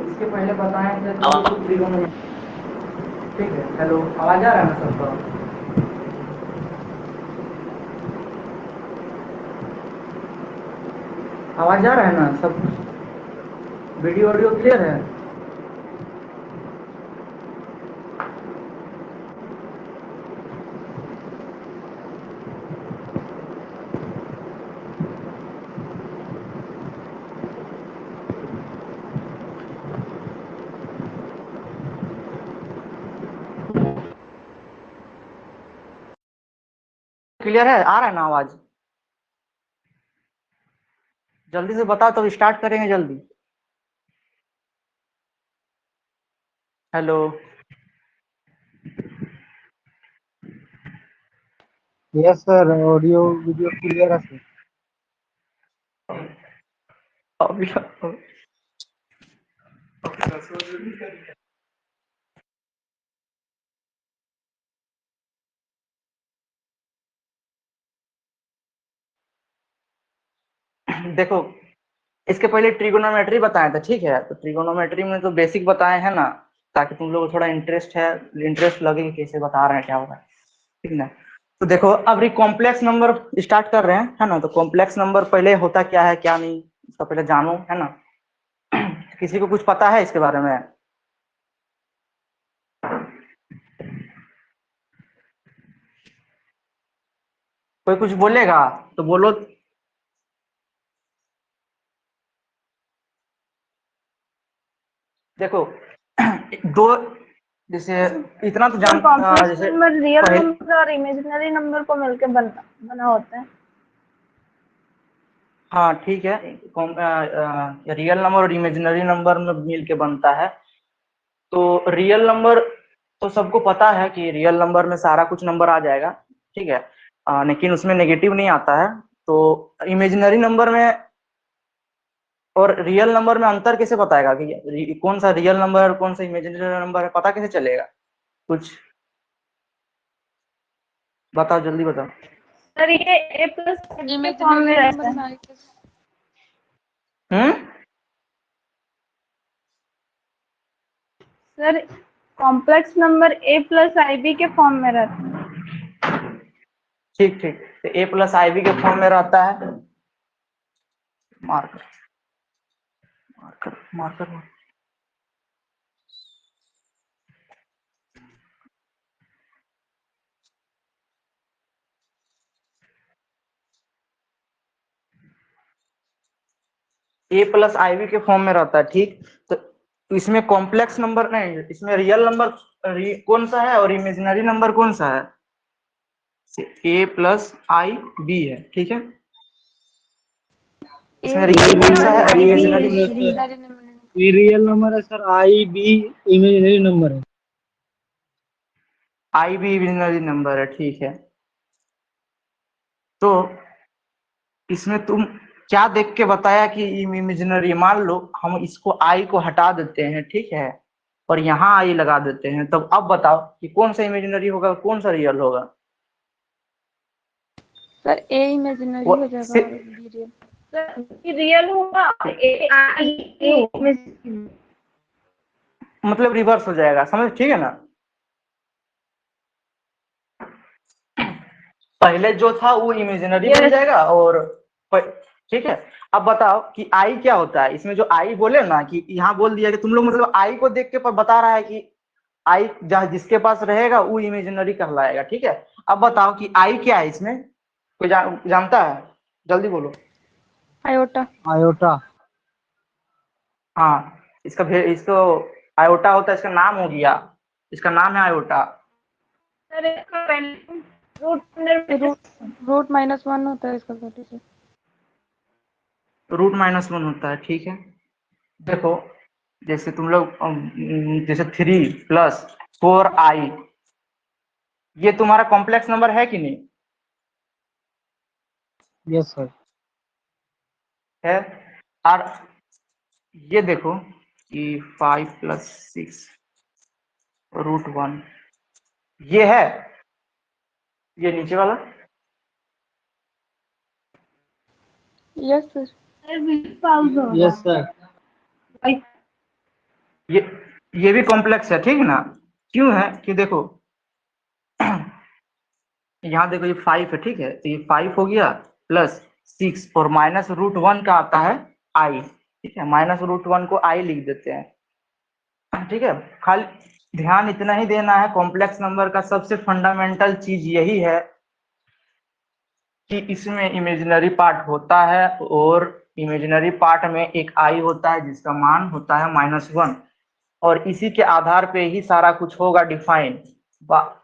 इसके पहले बताए थे तो ट्रिगोनोमेट्री। ठीक है, हेलो, आवाज आ रहा है ना सबका? आवाज आ रहा है ना सब? वीडियो ऑडियो क्लियर है? क्लियर है? आ रहा है ना आवाज? जल्दी से बताओ तो स्टार्ट करेंगे जल्दी। Hello. Yes sir, audio video clear है सर। देखो, इसके पहले ट्रिगोनोमेट्री बताया था, ठीक है? तो ट्रिगोनोमेट्री में तो बेसिक बताए हैं ना, ताकि तुम लोग को थोड़ा इंटरेस्ट लगे कि कैसे बता रहे हैं, क्या हो रहा है, ठीक ना? तो देखो, अब कॉम्प्लेक्स नंबर स्टार्ट कर रहे हैं, है ना? तो कॉम्प्लेक्स नंबर पहले होता क्या है क्या नहीं, इसका पहले जानो, है ना? किसी को कुछ पता है इसके बारे में? कोई कुछ बोलेगा तो बोलो। देखो, दो, जैसे इतना तो सर कॉम्प्लेक्स जैसे नंबर रियल पहले, नंबर और इमेजिनरी नंबर को मिलकर बना होता है। हाँ ठीक है, रियल नंबर और इमेजिनरी नंबर में मिल के बनता है। तो रियल नंबर तो सबको पता है कि रियल नंबर में सारा कुछ नंबर आ जाएगा, ठीक है? लेकिन उसमें नेगेटिव नहीं आता है। तो इमेजिनरी नंबर में और रियल नंबर में अंतर कैसे बताएगा कि कौन सा रियल नंबर है, कौन सा इमेजिनरी नंबर है? पता कैसे चलेगा? कुछ बताओ, जल्दी बताओ। सर ये ए प्लस के फॉर्म में इमेजिनरी रहता नंबर है। में हम्म। Sir complex number A plus i b के फॉर्म में रहता है। ठीक ठीक, तो ए प्लस आई बी के फॉर्म में रहता है। Marker marker marker. A plus i b के फॉर्म में रहता है, ठीक? तो इसमें कॉम्प्लेक्स नंबर नहीं, इसमें रियल नंबर कौन सा है और इमेजिनरी नंबर कौन सा है? ए प्लस आई बी है, ठीक है? ए इसमें रियल रियल कौन सा नंबर है और आई बी इमेजिनरी? Imaginary number. ये रियल नंबर है sir, I be imaginary number है। आई बी इमेजिनरी नंबर है, ठीक है? तो इसमें तुम क्या देख के बताया कि इमेजिनरी? मान लो हम इसको आई को हटा देते हैं, ठीक है, और यहाँ आई लगा देते हैं, तब अब बताओ कि कौन सा इमेजिनरी होगा, कौन सा रियल होगा? सर ए इमेजिनरी वो हो जाएगा से, और बी रियल। सर रियल होगा और ए आई इमेजिनरी। मतलब रिवर्स हो जाएगा, समझ? ठीक है ना? पहले जो था वो इमेजिनरी बन यस। जाएगा और ठीक है। अब बताओ कि आई क्या होता है? इसमें जो आई बोले ना, कि यहाँ बोल दिया कि तुम लोग मतलब आई को देख के बता रहा है कि आई जिसके पास रहेगा वो इमेजिनरी कहलाएगा, ठीक है? अब बताओ कि आई क्या है इसमें? कोई जानता है? जल्दी बोलो। आयोटा। आयोटा। हाँ, इसको आयोटा होता है, इसका नाम हो गया, इसका नाम है आयोटा। सर इसका पहले रूट अंडर रूट रूट -1 होता है इसका वैल्यू से। √-1 होता है, ठीक है? देखो, जैसे तुम लोग जैसे 3 + 4i, ये तुम्हारा कॉम्प्लेक्स नंबर है कि नहीं? Yes sir. है। और ये देखो कि 5 + 6 √1, ये है, ये नीचे वाला। Yes sir. Sir 20,000 yes sir. ये ये भी कॉम्प्लेक्स है, ठीक है ना। क्यों है कि देखो यहाँ देखो ये 5 है, ठीक है, तो ये 5 हो गया प्लस 6 और माइनस रूट 1 का आता है आई, ठीक है, माइनस रूट 1 को आई लिख देते हैं, ठीक है। खाली ध्यान इतना ही देना है, कॉम्प्लेक्स नंबर का सबसे फंडामेंटल चीज यही है कि इसमें इमेजिनरी पार्ट होता है और इमेजिनरी पार्ट में एक आई होता है जिसका मान होता है -1 और इसी के आधार पे ही सारा कुछ होगा डिफाइन।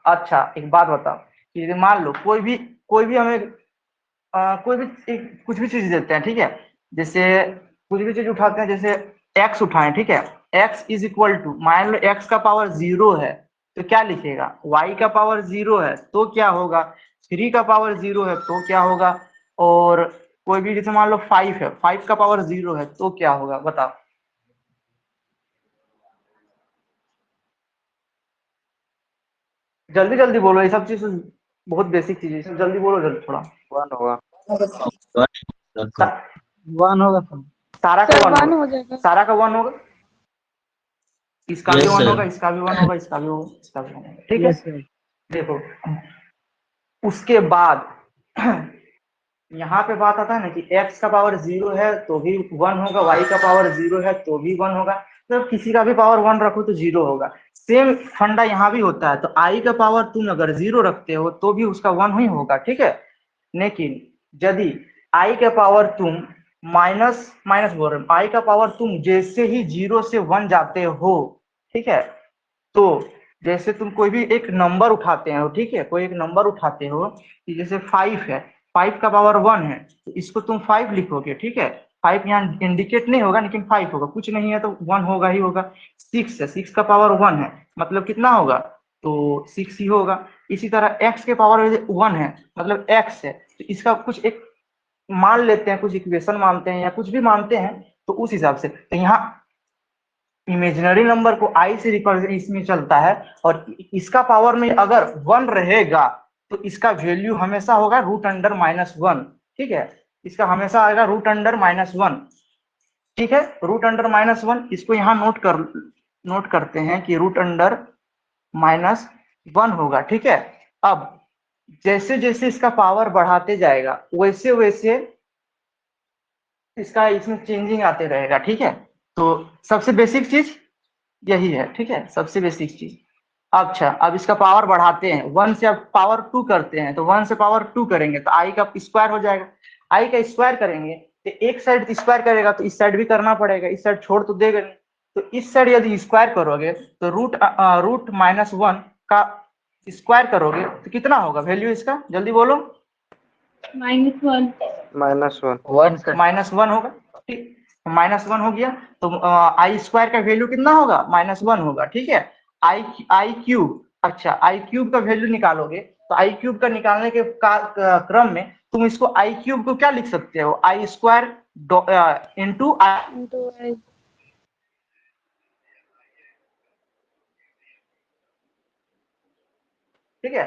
अच्छा एक बात बताओ कि मान लो कोई भी हमें कोई भी कुछ भी चीज देते हैं, ठीक है, जैसे कुछ भी चीज उठाते हैं, जैसे x उठाएं, ठीक है, x इज इक्वल टू, मान लो x का पावर 0 है तो क्या लिखेगा, y का पावर 0 है तो क्या होगा, 3 का पावर 0 है तो क्या होगा, और कोई भी जैसे मान लो 5 है, 5 का पावर 0 है तो क्या होगा, बताओ। जल्दी जल्दी बोलो, ये सब चीज बहुत बेसिक चीज है, जल्दी बोलो जल्दी थोड़ा। 1 होगा। सा, 1 होगा सर। सारा का सर 1 1 होगा, हो जाएगा। सारा का 1 होगा, इसका भी यस 1 सर। होगा, इसका भी 1 होगा, इसका भी 1, इसका भी 1 होगा, ठीक है। Yes sir. देखो उसके बाद यहाँ पे बात आता है ना कि x का पावर 0 है तो भी 1 होगा, y का पावर 0 है तो भी 1 होगा, तो किसी का भी पावर 1 रखो तो 0 होगा। सेम फंडा यहाँ भी होता है, तो i का पावर तुम अगर 0 रखते हो तो भी उसका 1 ही होगा, ठीक है। लेकिन यदि i का पावर तुम माइनस माइनस बोल रहे हो, i का पावर तुम जैसे ही 0 से 1 जाते हो, ठीक है, तो जैसे तुम कोई भी एक नंबर उठाते हो, ठीक है, कोई एक नंबर उठाते हो कि जैसे 5 है, 5 का पावर 1 है तो इसको तुम 5 लिखोगे, ठीक है, 5 यहाँ इंडिकेट नहीं होगा लेकिन 5 होगा, कुछ नहीं है तो 1 होगा ही होगा। 6 है, 6 का पावर 1 है मतलब कितना होगा, तो 6 ही होगा। इसी तरह x के पावर 1 है मतलब x है, तो इसका कुछ एक मान लेते हैं, कुछ इक्वेशन मानते हैं या कुछ भी मानते हैं, तो उस हिसाब से तो यहाँ इमेजिनरी नंबर को आई से रिप्रेजेंट इसमें चलता है, और इसका पावर में अगर 1 रहेगा तो इसका वैल्यू हमेशा होगा √(-1), ठीक है, इसका हमेशा आएगा √(-1), ठीक है, √(-1), इसको यहाँ नोट करते हैं कि √(-1) होगा, ठीक है। अब जैसे जैसे इसका पावर बढ़ाते जाएगा वैसे वैसे इसका इसमें चेंजिंग आते रहेगा, ठीक है। तो सबसे बेसिक चीज यही है, ठीक है, सबसे बेसिक चीज। अच्छा अब इसका पावर बढ़ाते हैं, 1 से अब पावर 2 करते हैं, तो 1 से पावर 2 करेंगे तो आई का स्क्वायर हो जाएगा, आई का स्क्वायर करेंगे तो एक साइड स्क्वायर करेगा तो इस साइड भी करना पड़ेगा, इस साइड छोड़ तो देगा नहीं, तो इस साइड यदि स्क्वायर करोगे तो √(-1) का स्क्वायर करोगे तो कितना होगा वैल्यू इसका, जल्दी बोलो। -1 -1 होगा, ठीक, -1 हो गया तो आई स्क्वायर का वैल्यू कितना होगा, -1 होगा, ठीक है। आई क्यूब, अच्छा आई क्यूब का वैल्यू निकालोगे तो आई क्यूब का निकालने के क्रम में तुम इसको आई क्यूब को क्या लिख सकते हो, आई स्क्वायर इंटू आई, तो ठीक है,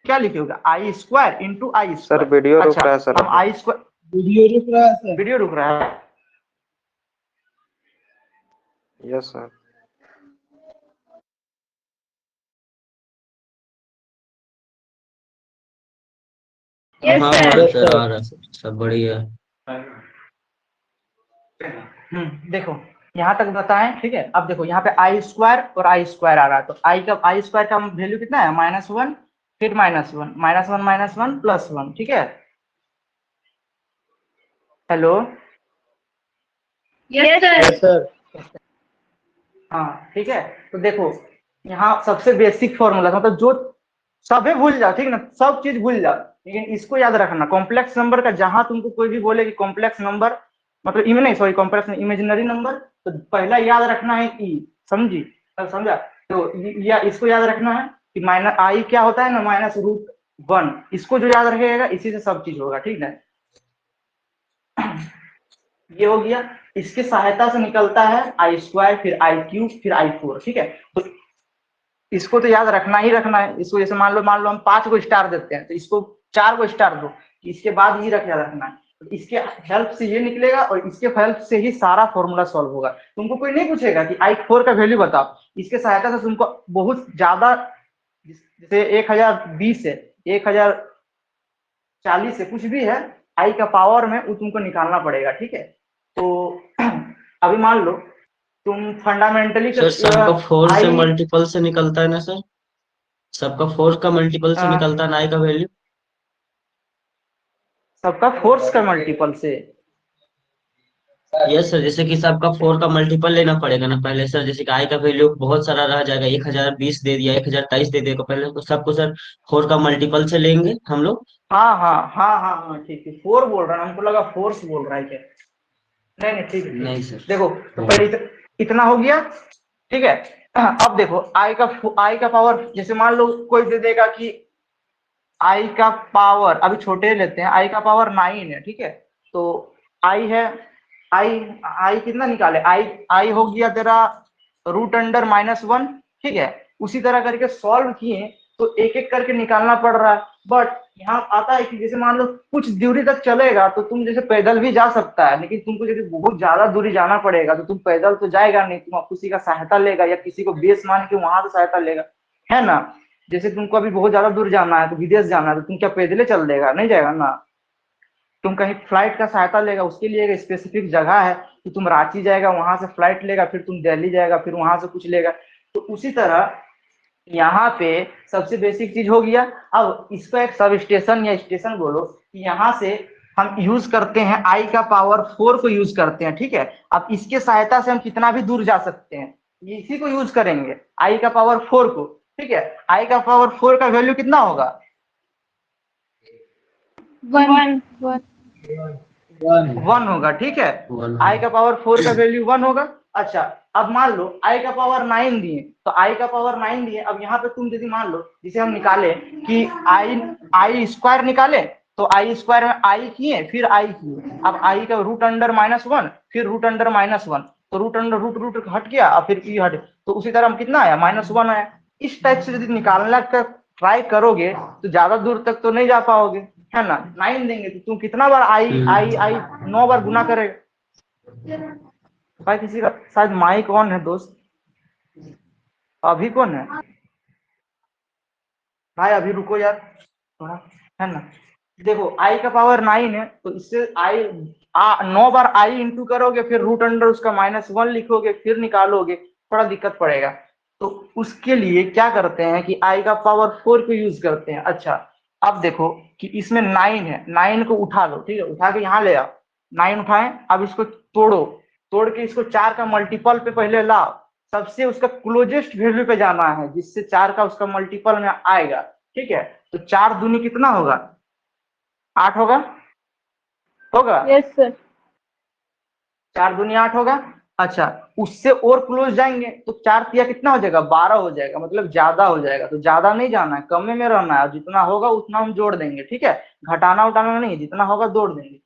क्या लिखोगे, आई स्क्वायर इंटू आई स्क्वायर। वीडियो रुक अच्छा रहा है सर, हम आई स्क्वायर, वीडियो रुक रहा है सर। वीडियो रुक रहा है, यस सर। यस हाँ सर। सर आ रहा है, सब बढ़िया। देखो यहाँ तक बताएं, ठीक है। अब देखो यहाँ पे आई स्क्वायर और आई स्क्वायर आ रहा है, तो आई स्क्वायर का वैल्यू कितना है, -1, फिर -1, -1 +1, ठीक है। Hello, yes sir. सर। हाँ ठीक है, तो देखो यहाँ सबसे बेसिक फॉर्मूला, मतलब जो सभी भूल जाओ, ठीक है ना, सब चीज भूल जाओ, लेकिन इसको याद रखना, कॉम्प्लेक्स नंबर का जहां तुमको कोई भी बोले कि कॉम्प्लेक्स नंबर मतलब इमेज नहीं, सॉरी कॉम्प्लेक्स इमेजिनरी नंबर, तो पहला याद रखना है ई, समझी, समझा, तो या इसको याद रखना है कि माइनस आई क्या होता है ना, -√1, इसको जो याद रखेगा इसी से सब चीज होगा, ठीक है। ये हो गया, इसके सहायता से निकलता है आई स्क्वायर, फिर आई क्यूब, फिर i4, ठीक है। तो इसको तो याद रखना ही रखना है, इसको जैसे मान लो हम 5 को स्टार देते हैं तो इसको 4 को स्टार दो, इसके बाद ही याद रखना है। तो इसके हेल्प से ये निकलेगा और इसके हेल्प से ही सारा फॉर्मूला सॉल्व होगा। तुमको कोई नहीं पूछेगा कि I4 का वैल्यू बताओ, इसके सहायता से तुमको बहुत ज्यादा, जैसे 1020 है, 1040 है, कुछ भी है I का पावर में, वो तुमको निकालना पड़ेगा। ठीक है, तो अभी मान लो तुम फंडामेंटली सर सबका 4 से I मल्टीपल से निकलता है ना सर? सबका 4 का मल्टीपल से निकलता है ना I का वैल्यू? सबका फोर्स का मल्टीपल से। यस सर, जैसे कि सबका 4 का मल्टीपल लेना पड़ेगा ना पहले सर, जैसे कि I का वैल्यू बहुत सारा रह जाएगा, 1020 दे दिया, 1023 दे देगा पहले, तो सबको सर 4 का मल्टीपल से लेंगे हम लोग। हाँ हाँ हाँ हाँ हाँ, ठीक है, 4 बोल रहा है, हमको लगा फोर्स बोल रहा है क्या। नहीं नहीं, ठीक है नहीं सर। देखो, तो पहले इतना हो गया। ठीक है, अब देखो I का पावर, जैसे मान लो कोई दे देगा कि I का पावर, अभी छोटे लेते हैं, I का पावर 9 है। ठीक है, तो I है, I कितना निकाले, I हो गया तेरा √(-1). ठीक है, उसी तरह करके सॉल्व किए तो एक एक करके निकालना पड़ रहा है। बट यहाँ आता है कि जैसे मान लो कुछ दूरी तक चलेगा तो तुम जैसे पैदल भी जा सकता है, लेकिन तुमको यदि बहुत ज्यादा दूरी जाना पड़ेगा तो तुम पैदल तो जाएगा नहीं, तुम किसी का सहायता लेगा या किसी को बेस मान के वहां से सहायता लेगा, है ना। जैसे तुमको अभी बहुत ज्यादा दूर जाना है, तो विदेश जाना है, तो तुम क्या पैदले चल देगा, नहीं जाएगा ना। तुम कहीं फ्लाइट का सहायता लेगा, उसके लिए एक स्पेसिफिक जगह है कि तुम रांची जाएगा, वहां से फ्लाइट लेगा, फिर तुम दिल्ली जाएगा, फिर वहां से कुछ लेगा। तो उसी तरह यहाँ पे सबसे बेसिक चीज हो गया। अब इसको एक सब स्टेशन या स्टेशन बोलो, यहाँ से हम यूज करते हैं I का पावर 4 को यूज करते हैं। ठीक है, अब इसके सहायता से हम कितना भी दूर जा सकते हैं, इसी को यूज करेंगे, I का पावर 4 को। ठीक है, I का पावर 4 का वैल्यू कितना होगा, 1 1 होगा। ठीक है, I का पावर 4 का वैल्यू 1 होगा। अच्छा, अब मान लो I का पावर 9 दिए, तो I का पावर 9 दिए, अब यहाँ पे तुम यदि मान लो जिसे हम निकाले कि I स्क्वायर निकाले, तो I स्क्वायर में I किए, फिर I किए, अब I का √(-1), फिर √(-1), तो रूट हट गया, और फिर E हट, तो उसी तरह हम कितना आया, -1 आया। इस टाइप से यदि निकालना का ट्राई करोगे तो ज्यादा दूर तक तो नहीं जा पाओगे, है ना। 9 देंगे तो तुम कितना बार I 9 बार गुना करेगा। भाई किसी का शायद माइक ऑन है दोस्त, अभी कौन है भाई, अभी रुको यार थोड़ा, है ना। देखो I का पावर 9 है, तो इससे 9 बार I इंटू करोगे, फिर √अंडर उसका -1 लिखोगे, फिर निकालोगे, थोड़ा दिक्कत पड़ेगा। तो उसके लिए क्या करते हैं कि I का पावर 4 को यूज करते हैं। अच्छा, अब देखो कि इसमें 9 है, 9 को उठा लो। ठीक है, उठा के यहाँ ले आओ, 9 उठाए, अब इसको तोड़ो, तोड़ के इसको 4 का मल्टीपल पे पहले लाओ, सबसे उसका क्लोजेस्ट वैल्यू पे जाना है, जिससे 4 का उसका मल्टीपल में आएगा। ठीक है, तो 4 दूनी कितना होगा, 8 होगा, होगा यस सर 4 दूनी 8 होगा। अच्छा, उससे और क्लोज जाएंगे तो 4 तिया कितना हो जाएगा, 12 हो जाएगा, मतलब ज्यादा हो जाएगा। तो ज्यादा नहीं जाना है, कम में रहना है, जितना होगा उतना हम जोड़ देंगे। ठीक है, घटाना उठाना नहीं, जितना होगा जोड़ देंगे।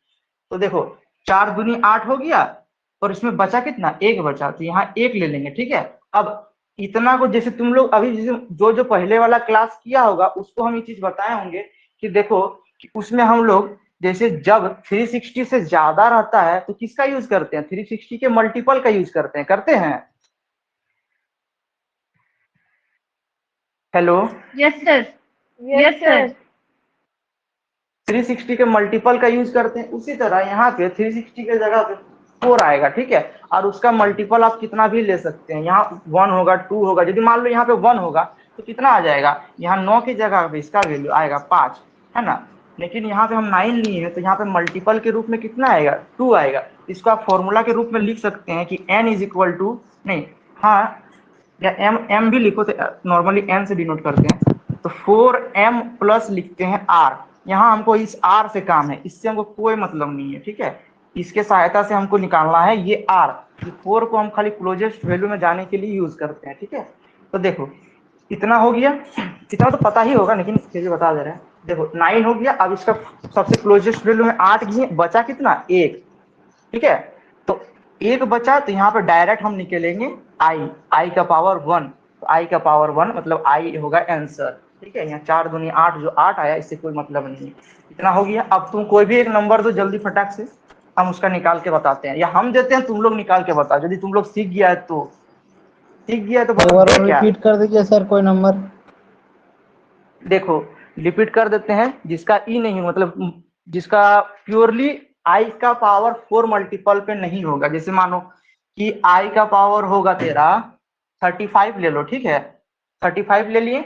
तो देखो 4 दूनी 8 हो गया, और इसमें बचा कितना, 1 बचा, तो यहाँ 1 ले लेंगे। ठीक है, अब इतना को जैसे तुम लोग अभी जो जो पहले वाला क्लास किया होगा उसको हम ये चीज बताए होंगे कि देखो कि उसमें हम लोग जैसे जब 360 से ज्यादा रहता है तो किसका यूज करते हैं, 360 के मल्टीपल का यूज करते हैं। हेलो, यस सर 360 के मल्टीपल का यूज करते हैं। उसी तरह यहाँ पे 360 के जगह पे 4 आएगा। ठीक है, और उसका मल्टीपल आप कितना भी ले सकते हैं, यहाँ 1 होगा, 2 होगा। यदि मान लो यहाँ पे 1 होगा तो कितना आ जाएगा, यहाँ 9 की जगह पे इसका वैल्यू आएगा 5, है ना। लेकिन यहाँ पे हम 9 लिए हैं, तो यहाँ पे मल्टीपल के रूप में कितना आएगा, 2 आएगा। इसको आप फॉर्मूला के रूप में लिख सकते हैं कि n इज इक्वल टू, नहीं हाँ, या m भी लिखो, तो नॉर्मली n से डिनोट करते हैं, तो 4m प्लस लिखते हैं r। यहाँ हमको इस r से काम है, इससे हमको कोई मतलब नहीं है। ठीक है, इसके सहायता से हमको निकालना है ये r, 4 को हम खाली क्लोजेस्ट वैल्यू में जाने के लिए यूज करते हैं। ठीक है, तो देखो इतना हो गया, इतना तो पता ही होगा लेकिन फिर भी बता दे रहे हैं। देखो 9 हो गया, अब इसका सबसे क्लोजेस्ट वैल्यू में 8 किए, बचा कितना, 1। ठीक है, तो 1 बचा, तो यहाँ पे डायरेक्ट हम निकलेंगे I का पावर 1, तो I का पावर 1 मतलब I होगा आंसर। ठीक है, यहाँ 4 दूनी 8, जो 8 आया इससे कोई मतलब नहीं है। इतना हो गया। अब तुम कोई भी एक नंबर दो जल्दी फटाक से, हम उसका निकाल के बताते हैं, या हम देते हैं, तुम लोग निकाल के बताओ। यदि तुम लोग सीख गया है तो सीख गया है तो एक बस बार दे और क्या। रिपीट कर दीजिए सर कोई नंबर। देखो रिपीट कर देते हैं, जिसका ई नहीं मतलब जिसका प्योरली आई का पावर 4 मल्टीपल पे नहीं होगा। जैसे मानो कि आई का पावर होगा तेरा 35 ले लो, ठीक है, 35 ले लिए,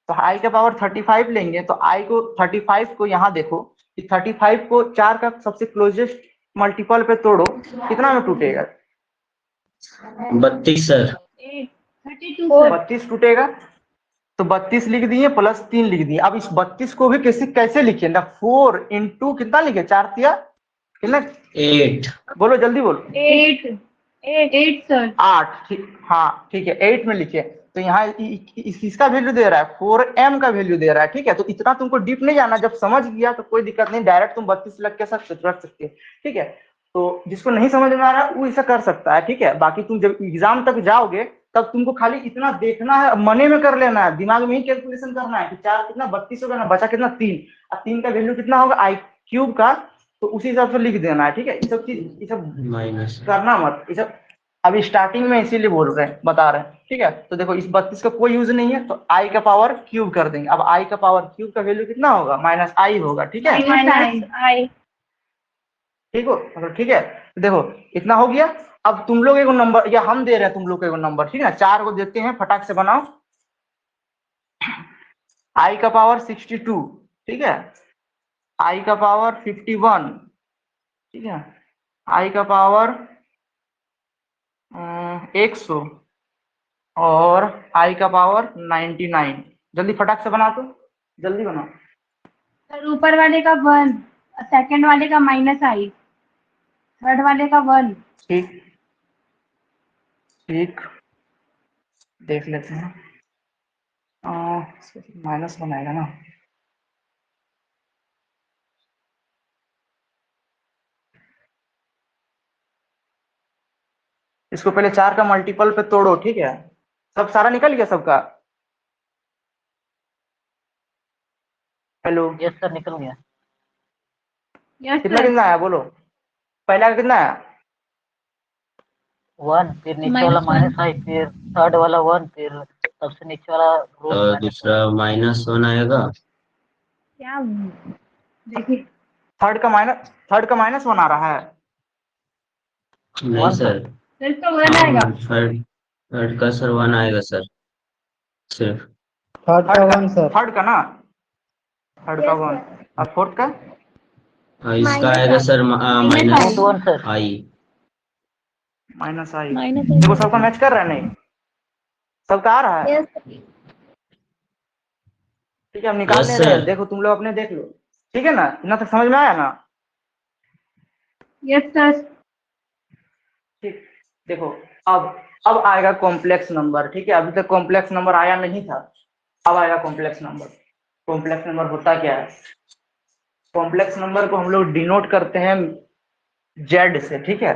तो आई का पावर 35 लेंगे, तो आई को 35 को यहाँ देखो कि 35 को 4 का सबसे क्लोजेस्ट मल्टीपल पे तोड़ो, कितना में टूटेगा? 32 सर। 32 सर। 32 टूटेगा। तो 32 लिख दिए प्लस 3 लिख दिए। अब इस 32 को भी कैसे कैसे लिखे ना, 4 इंटू कितना लिखे, 4 तिया कितना, 8। बोलो जल्दी बोलो। 8 सर। 8, ठीक, हाँ ठीक है, 8 में लिखे। तो यहाँ इसका वैल्यू दे रहा है 4m का वैल्यू दे रहा है, ठीक है। तो इतना तुमको डीप नहीं जाना, जब समझ गया तो कोई दिक्कत नहीं, डायरेक्ट तुम 32 लग के रख सकते हो, ठीक है। तो जिसको नहीं समझ में आ रहा वो ऐसा कर सकता है, ठीक है। बाकी तुम जब एग्जाम तक जाओगे तब तुमको खाली इतना देखना है, मने में कर लेना है, दिमाग में ही कैलकुलेशन करना है कि 4 कितना 32 होगा ना, बचा कितना 3, और 3 का वैल्यू कितना होगा आई क्यूब का, तो उसी हिसाब से लिख देना है, ठीक है। ये सब चीज ये सब माइनस करना मत, ये सब अभी स्टार्टिंग में इसीलिए बोल रहे हैं, बता रहे हैं, ठीक है। तो देखो इस 32 का कोई यूज नहीं है, तो आई का पावर क्यूब कर देंगे। अब आई का पावर क्यूब का वैल्यू कितना होगा, माइनस आई होगा, ठीक है। माइनस आई। ठीक हो मतलब, ठीक है। तो देखो इतना हो गया। अब तुम लोग एक नंबर, या हम दे रहे हैं तुम लोग को एक नंबर, ठीक है ना, 4 को देते हैं, फटाक से बनाओ। आई का पावर 62, ठीक है, आई का पावर 51, ठीक है, आई का पावर 100, और आई का पावर 99। जल्दी फटाक से बना, तो जल्दी बनाओ। सर ऊपर वाले का 1, सेकंड वाले का माइनस आई, थर्ड वाले का 1। ठीक ठीक, देख लेते हैं। माइनस बनाएगा ना, इसको पहले 4 का मल्टीपल पे तोड़ो, ठीक है। सब सारा निकल गया सबका? हेलो, यस सर निकल गया। यस कितना सर। कितना आया बोलो, पहला का कितना आया? 1, फिर नीचे वाला माइनस आई, फिर थर्ड वाला 1, फिर सबसे नीचे वाला रूट तो माइनस दूसरा -1 आएगा। क्या देखिए, थर्ड का माइनस बना रहा है। नहीं 1 सर। सर तो 1 आएगा। थर्ड थर्ड का सर 1 आएगा सर, सिर्फ। थर्ड का 1 सर। थर्ड का ना, थर्ड का 1, और फोर्थ का इसका आएगा सर माइनस 1 सर। आई। माइनस आई। माइनस देखो सबका मैच कर रहा है, नहीं सबका आ रहा है, ठीक है। हम निकाल यस ले रहे हैं, सर। देखो तुम लोग अपने देख लो, ठीक है ना, इतना तक समझ में आया ना? Yes sir. ठीक, देखो अब आएगा कॉम्प्लेक्स नंबर, ठीक है। अभी तक कॉम्प्लेक्स नंबर आया नहीं था, अब आएगा कॉम्प्लेक्स नंबर। कॉम्प्लेक्स नंबर होता क्या है? कॉम्प्लेक्स नंबर को हम लोग डिनोट करते हैं जेड से, ठीक है,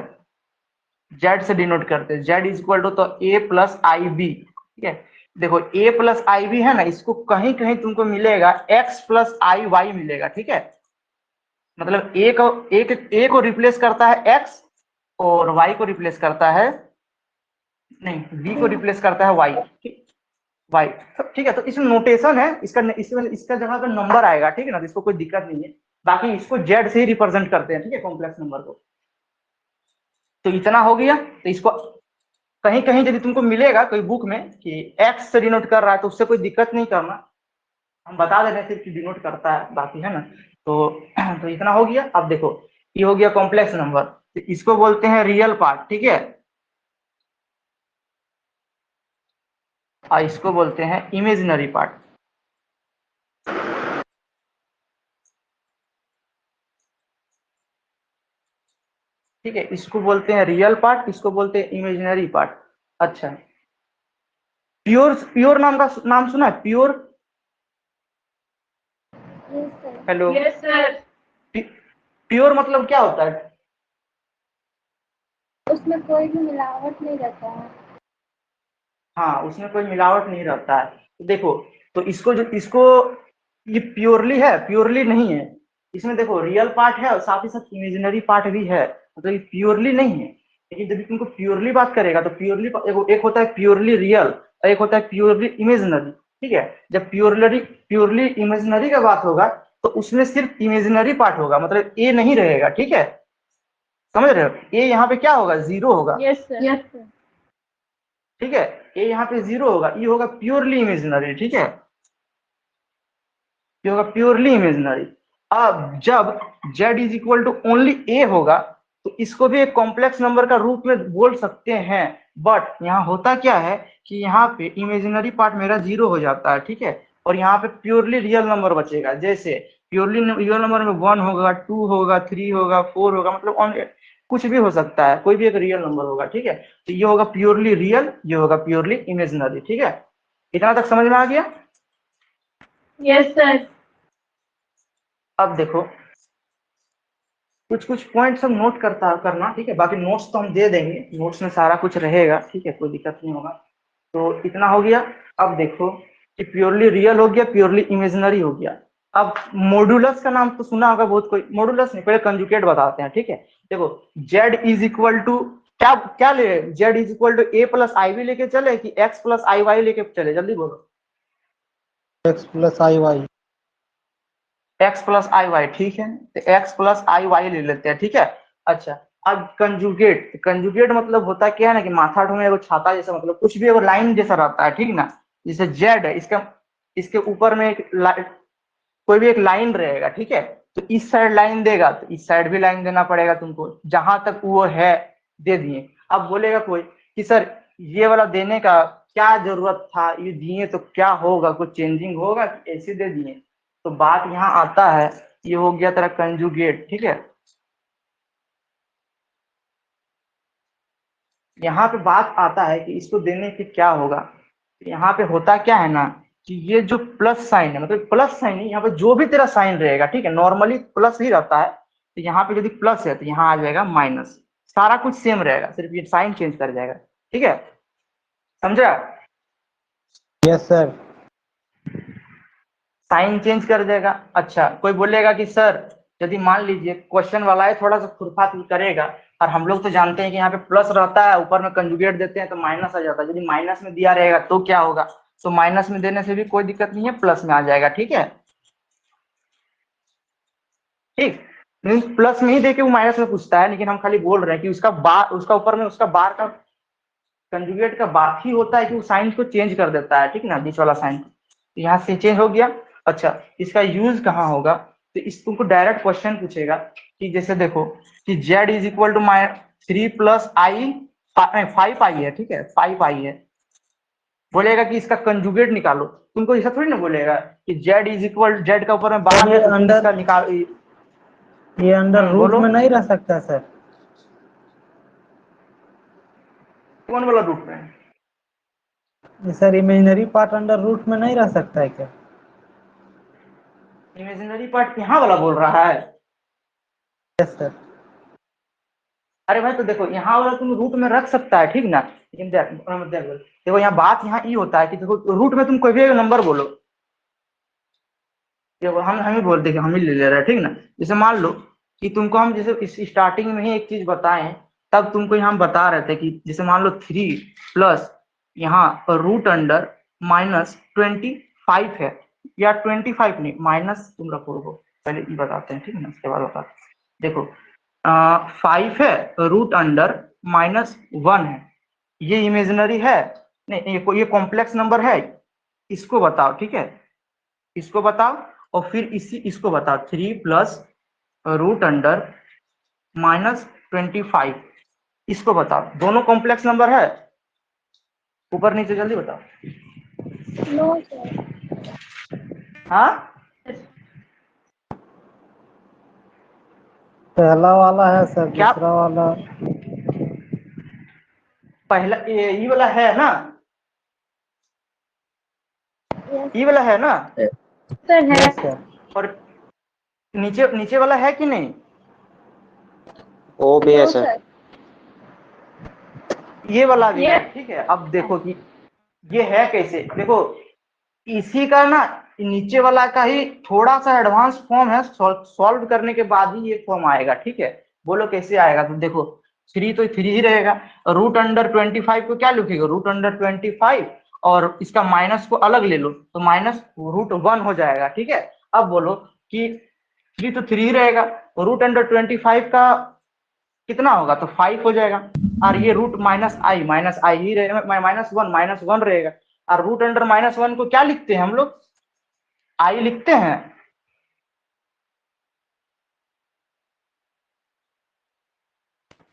जेड से डिनोट करते हैं। जेड इज इक्वल टू तो ए प्लस आई बी, ठीक है। देखो ए प्लस आई बी है ना, इसको कहीं कहीं तुमको मिलेगा एक्स प्लस आई वाई मिलेगा, ठीक है। मतलब ए को रिप्लेस करता है एक्स, और वाई को रिप्लेस करता है, नहीं बी को रिप्लेस करता है वाई, ठीक, वाई, ठीक है। तो इसमें नोटेशन है इसका, इसका जगह पे नंबर आएगा, ठीक है ना, तो इसको कोई दिक्कत नहीं है। बाकी इसको जेड से ही रिप्रेजेंट करते हैं, ठीक है, कॉम्प्लेक्स नंबर को। तो इतना हो गया। तो इसको कहीं कहीं यदि तुमको मिलेगा कोई बुक में कि एक्स से डिनोट कर रहा है, तो उससे कोई दिक्कत नहीं करना, हम बता दे रहे हैं सिर्फ कि डिनोट करता है, बाकी है ना। तो इतना हो गया। अब देखो ये हो गया कॉम्प्लेक्स नंबर, तो इसको बोलते हैं रियल पार्ट, ठीक है, और इसको बोलते हैं इमेजिनरी पार्ट। ठीक है, इसको बोलते हैं रियल पार्ट, इसको बोलते हैं इमेजिनरी पार्ट। अच्छा, प्योर प्योर नाम सुना है, pure? Hello, yes sir. Pure मतलब क्या होता है? उसमें कोई भी मिलावट नहीं रहता है। हाँ, उसमें कोई मिलावट नहीं रहता है। तो देखो तो इसको ये प्योरली है, प्योरली नहीं है। इसमें देखो रियल पार्ट है और साथ ही साथ इमेजिनरी पार्ट भी है, मतलब ये प्योरली नहीं है। लेकिन जब तुमको प्योरली बात करेगा तो प्योरली एक होता है प्योरली रियल और एक होता है प्योरली इमेजिनरी, ठीक है। जब प्योरली इमेजिनरी का बात होगा तो उसमें सिर्फ इमेजिनरी पार्ट होगा, मतलब ए नहीं रहेगा, ठीक है, समझ रहे हो। ए यहाँ पे क्या होगा, 0 होगा, यस सर। Yes sir. ठीक है। ए यहाँ पे 0 होगा, ये होगा प्योरली इमेजिनरी, ठीक है, ये होगा प्योरली इमेजिनरी। अब जब z is equal to only A होगा तो इसको भी एक कॉम्प्लेक्स नंबर का रूप में बोल सकते हैं, बट यहाँ होता क्या है कि यहाँ पे इमेजिनरी पार्ट मेरा 0 हो जाता है, ठीक है, और यहाँ पे प्योरली रियल नंबर बचेगा। जैसे प्योरली रियल नंबर में 1 होगा, 2 होगा, 3 होगा, 4 होगा, मतलब कुछ भी हो सकता है, कोई भी एक रियल नंबर होगा, ठीक है। तो ये होगा प्योरली रियल, ये होगा प्योरली इमेजिनरी, ठीक है। इतना तक समझ में आ गया? Yes sir. अब देखो कुछ कुछ पॉइंट्स हम नोट करना, ठीक है, बाकी नोट्स तो हम दे देंगे, नोट्स में सारा कुछ रहेगा, ठीक है, कोई दिक्कत नहीं होगा। तो इतना हो गया। अब देखो कि प्योरली रियल हो गया, प्योरली इमेजिनरी हो गया। अब मॉडुलस का नाम तो सुना होगा बहुत कोई, मॉडुलस नहीं, पहले कंजुगेट बताते हैं, ठीक है। देखो z इज इक्वल टू क्या क्या ले, z is equal to a plus i v लेके चले कि x प्लस आई वाई लेके चले, जल्दी बोलो। x प्लस आई वाई। x प्लस आई वाई, ठीक है, तो x प्लस आई वाई ले लेते हैं, ठीक है। अच्छा, अब कंजुगेट मतलब होता क्या है ना कि माथा में एगो छाता जैसा, मतलब कुछ भी एगो लाइन जैसा रहता है, ठीक ना। जैसे z है, इसके ऊपर में कोई भी एक लाइन रहेगा, ठीक है, तो इस साइड लाइन देगा तो इस साइड भी लाइन देना पड़ेगा तुमको, जहां तक वो है दे दिए। अब बोलेगा कोई कि सर ये वाला देने का क्या जरूरत था, ये दिए तो क्या होगा, कुछ चेंजिंग होगा कि ऐसे दे दिए। तो बात यहाँ आता है, ये हो गया तेरा कंजुगेट, ठीक है। यहाँ पे बात आता है कि इसको देने के क्या होगा। यहाँ पे होता क्या है ना कि ये जो प्लस साइन है, मतलब प्लस साइन है, यहाँ पे जो भी तेरा साइन रहेगा, ठीक है, नॉर्मली प्लस ही रहता है, तो यहाँ पे यदि प्लस है तो यहाँ आ जाएगा माइनस, सारा कुछ सेम रहेगा, सिर्फ ये साइन चेंज कर जाएगा, ठीक है, समझा। Yes sir. साइन चेंज कर देगा। अच्छा, कोई बोलेगा कि सर यदि मान लीजिए क्वेश्चन वाला है थोड़ा सा खुरफात करेगा, और हम लोग तो जानते हैं कि यहाँ पे प्लस रहता है, ऊपर में कंजुगेट देते हैं तो माइनस आ जाता है, यदि माइनस में दिया रहेगा तो क्या होगा, तो माइनस में देने से भी कोई दिक्कत नहीं है, प्लस में आ जाएगा, ठीक है, ठीक। प्लस में ही देके वो माइनस में पूछता है, लेकिन हम खाली बोल रहे हैं कि उसका ऊपर में उसका बार का कंजुगेट का बात ही होता है कि वो साइन को चेंज कर देता है, ठीक ना, बीच वाला साइन, तो यहाँ से चेंज हो गया। अच्छा, इसका यूज कहाँ होगा, तो इस तुमको डायरेक्ट क्वेश्चन पूछेगा कि जैसे देखो कि z is equal to 3 plus i 5 i है, ठीक है, 5 आई है, बोलेगा कि इसका कंजुगेट निकालो, तुमको ऐसा थोड़ी ना बोलेगा कि z इज इक्वल, z का ऊपर में बार है तो तुम इसका निकाल, ये अंडर रूट बोलो। में नहीं रह सकता सर? कौन वाला रूट में? Sir imaginary part under root में नहीं रह सकता है क्या? इमेजिनरी पार्ट यहाँ वाला बोल रहा है? Yes sir. अरे भाई तो देखो यहाँ वाला तुम रूट में रख सकता है, ठीक ना, लेकिन देखो यहाँ बात यहाँ ये होता है कि देखो रूट में तुम कोई भी नंबर बोलो, देखो हम ही बोल देंगे, हम ही ले ले रहे हैं, ठीक ना। जैसे मान लो कि तुमको हम जैसे इस स्टार्टिंग में ही एक चीज बताएं, तब तुमको यहाँ हम बता रहे थे कि जैसे मान लो 3 प्लस यहाँ रूट अंडर -25 है, या 25 नहीं, माइनस तुम रखो, पहले ये बताते हैं, ठीक है ना, उसके बाद बताते हैं। देखो 5 है, रूट अंडर -1 है, ये इमेजिनरी है नहीं, ये कॉम्प्लेक्स नंबर है, इसको बताओ, ठीक है, इसको बताओ, और फिर इसको बताओ 3 प्लस रूट अंडर -25, इसको बताओ, दोनों कॉम्प्लेक्स नंबर है, ऊपर नीचे जल्दी बताओ। No sir. हाँ, पहला वाला है सर, क्या दूसरा वाला पहला ये वाला है ना, ये वाला है ना, सर है। Yes sir. और नीचे नीचे वाला है कि नहीं? वो भी है सर। ये वाला भी है, Yes. ठीक है। अब देखो कि ये है कैसे, देखो इसी का ना नीचे वाला का ही थोड़ा सा एडवांस फॉर्म है, सॉल्व करने के बाद ही ये फॉर्म आएगा, ठीक है। बोलो कैसे आएगा, तो देखो 3 तो 3 ही रहेगा, रूट अंडर 25 को क्या लिखेगा, रूट अंडर 25, और इसका माइनस को अलग ले लो तो माइनस रूट 1 हो जाएगा, ठीक है। अब बोलो कि 3 तो 3 ही रहेगा, रूट अंडर 25 का कितना होगा, तो 5 हो जाएगा, और ये रूट माइनस आई ही रहेगा, माइनस वन रहेगा, और रूट अंडर -1 को क्या लिखते हैं हम लोग, आई लिखते हैं।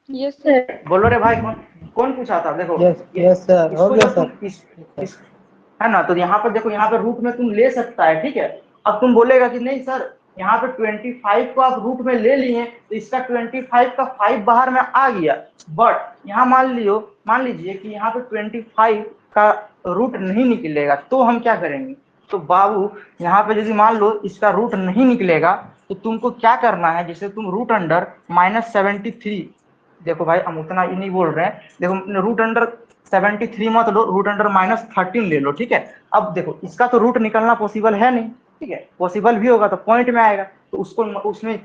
Yes sir. बोलो रे भाई, कौन कौन पूछा था, देखो यस सर, हो इसको गया जब सर। तुम इस है ना, तो यहाँ पर देखो, यहाँ पे रूट में तुम ले सकता है, ठीक है। अब तुम बोलेगा कि नहीं सर, यहाँ पे 25 को आप रूट में ले लिए तो इसका 25 का 5 बाहर में आ गया, बट यहाँ मान लीजिए कि यहाँ पे 25 का रूट नहीं निकलेगा, तो हम क्या करेंगे, तो बाबू यहाँ पे यदि मान लो इसका रूट नहीं निकलेगा तो तुमको क्या करना है, जैसे तुम रूट अंडर -73, देखो भाई हम उतना ही नहीं बोल रहे हैं, देखो रूट अंडर 73 मत लो, रूट अंडर -13 ले लो, ठीक है। अब देखो इसका तो रूट निकलना पॉसिबल है नहीं, ठीक है, पॉसिबल भी होगा तो पॉइंट में आएगा, तो उसको इसमें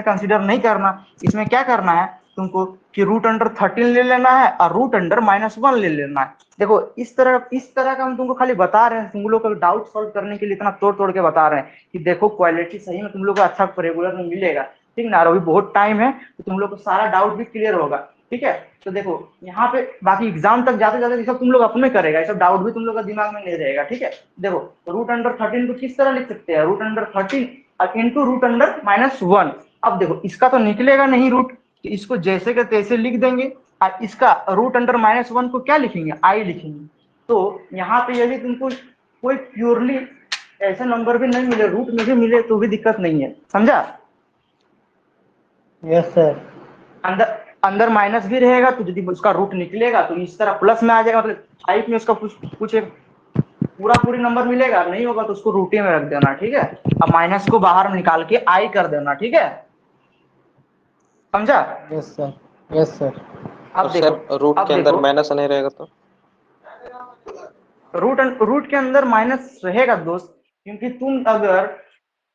कंसीडर नहीं करना, इसमें क्या करना है तुमको कि रूट अंडर 13 ले लेना है और रूट अंडर -1 ले लेना है। देखो इस तरह का हम तुमको खाली बता रहे हैं, तुम लोग का डाउट सॉल्व करने के लिए इतना तोड़ तोड़ के बता रहे हैं कि देखो क्वालिटी सही में तुम लोग को अच्छा रेगुलर में मिलेगा, ठीक ना, और अभी बहुत टाइम है तो तुम लोग को सारा डाउट भी क्लियर होगा, ठीक है। तो देखो यहाँ पे बाकी एग्जाम तक जाते जाते सब तुम लोग अपने करेगा, ये सब डाउट भी तुम लोग का दिमाग में नहीं रहेगा, ठीक है। देखो रूट अंडर 13 को किस तरह लिख सकते हैं, root under 13 into root under -1। अब देखो इसका तो निकलेगा नहीं रूट, तो इसको जैसे के तैसे लिख देंगे, और इसका रूट अंडर -1 को क्या लिखेंगे, आई लिखेंगे। तो यहाँ पे यदि तुमको कोई प्योरली ऐसे नंबर भी नहीं मिले, रूट में भी मिले तो भी दिक्कत नहीं है, समझा। Yes sir. अंदर माइनस भी रहेगा तो यदि उसका रूट निकलेगा तो इस तरह प्लस में आ जाएगा, मतलब 5 में उसका कुछ एक पूरी नंबर मिलेगा, नहीं होगा तो उसको रूटे में रख देना, ठीक है। अब माइनस को बाहर निकाल के आई कर देना, ठीक है, समझा। Yes sir. Yes sir. अब देखो सर रूट के अंदर माइनस नहीं रहेगा तो रूट के अंदर माइनस रहेगा दोस्त, क्योंकि तुम अगर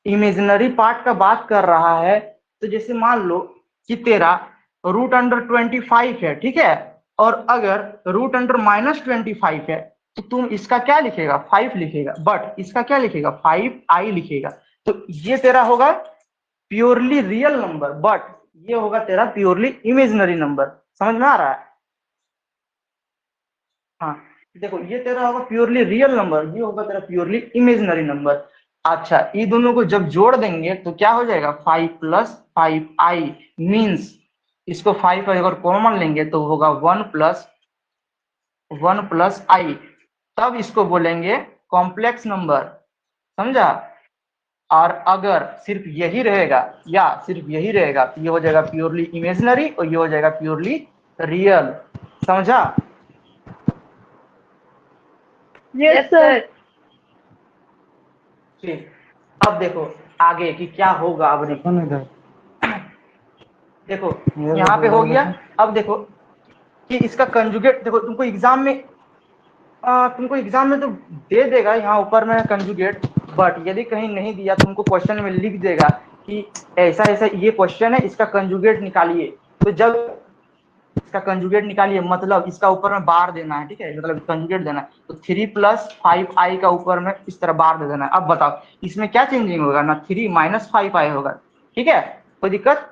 इमेजिनरी पार्ट का बात कर रहा है तो जैसे मान लो कि तेरा रूट अंडर 25 है, ठीक है, और अगर रूट अंडर -25 है तो तुम इसका क्या लिखेगा, 5 लिखेगा, बट इसका क्या लिखेगा, 5i लिखेगा। तो ये तेरा होगा प्योरली रियल नंबर, बट ये होगा तेरा प्योरली इमेजिनरी नंबर, समझ में आ रहा है। हाँ देखो ये तेरा होगा प्योरली रियल नंबर, ये होगा तेरा प्योरली इमेजिनरी नंबर। अच्छा ये दोनों को जब जोड़ देंगे तो क्या हो जाएगा, 5 + 5i मीन्स इसको 5 अगर कॉमन लेंगे तो होगा 1 + i, तब इसको बोलेंगे कॉम्प्लेक्स नंबर, समझा। और अगर सिर्फ यही रहेगा तो ये हो जाएगा प्योरली इमेजिनरी और ये हो जाएगा प्योरली रियल, समझा। Yes sir. ठीक, अब देखो आगे कि क्या होगा, अब देखो यहाँ पे हो गया। अब देखो कि इसका कंजुगेट, देखो तुमको एग्जाम में तो दे देगा यहाँ ऊपर में कंजुगेट, बट यदि कहीं नहीं दिया तुमको क्वेश्चन में लिख देगा कि ऐसा ऐसा ये क्वेश्चन है, इसका कंजुगेट निकालिए। तो जब इसका कंजुगेट निकालिए मतलब इसका ऊपर में बार देना है, ठीक है, मतलब कंजुगेट देना है, तो 3 + 5i का ऊपर में इस तरह बार दे देना है। अब बताओ इसमें क्या चेंजिंग होगा ना, 3 - 5i होगा, ठीक है, कोई दिक्कत।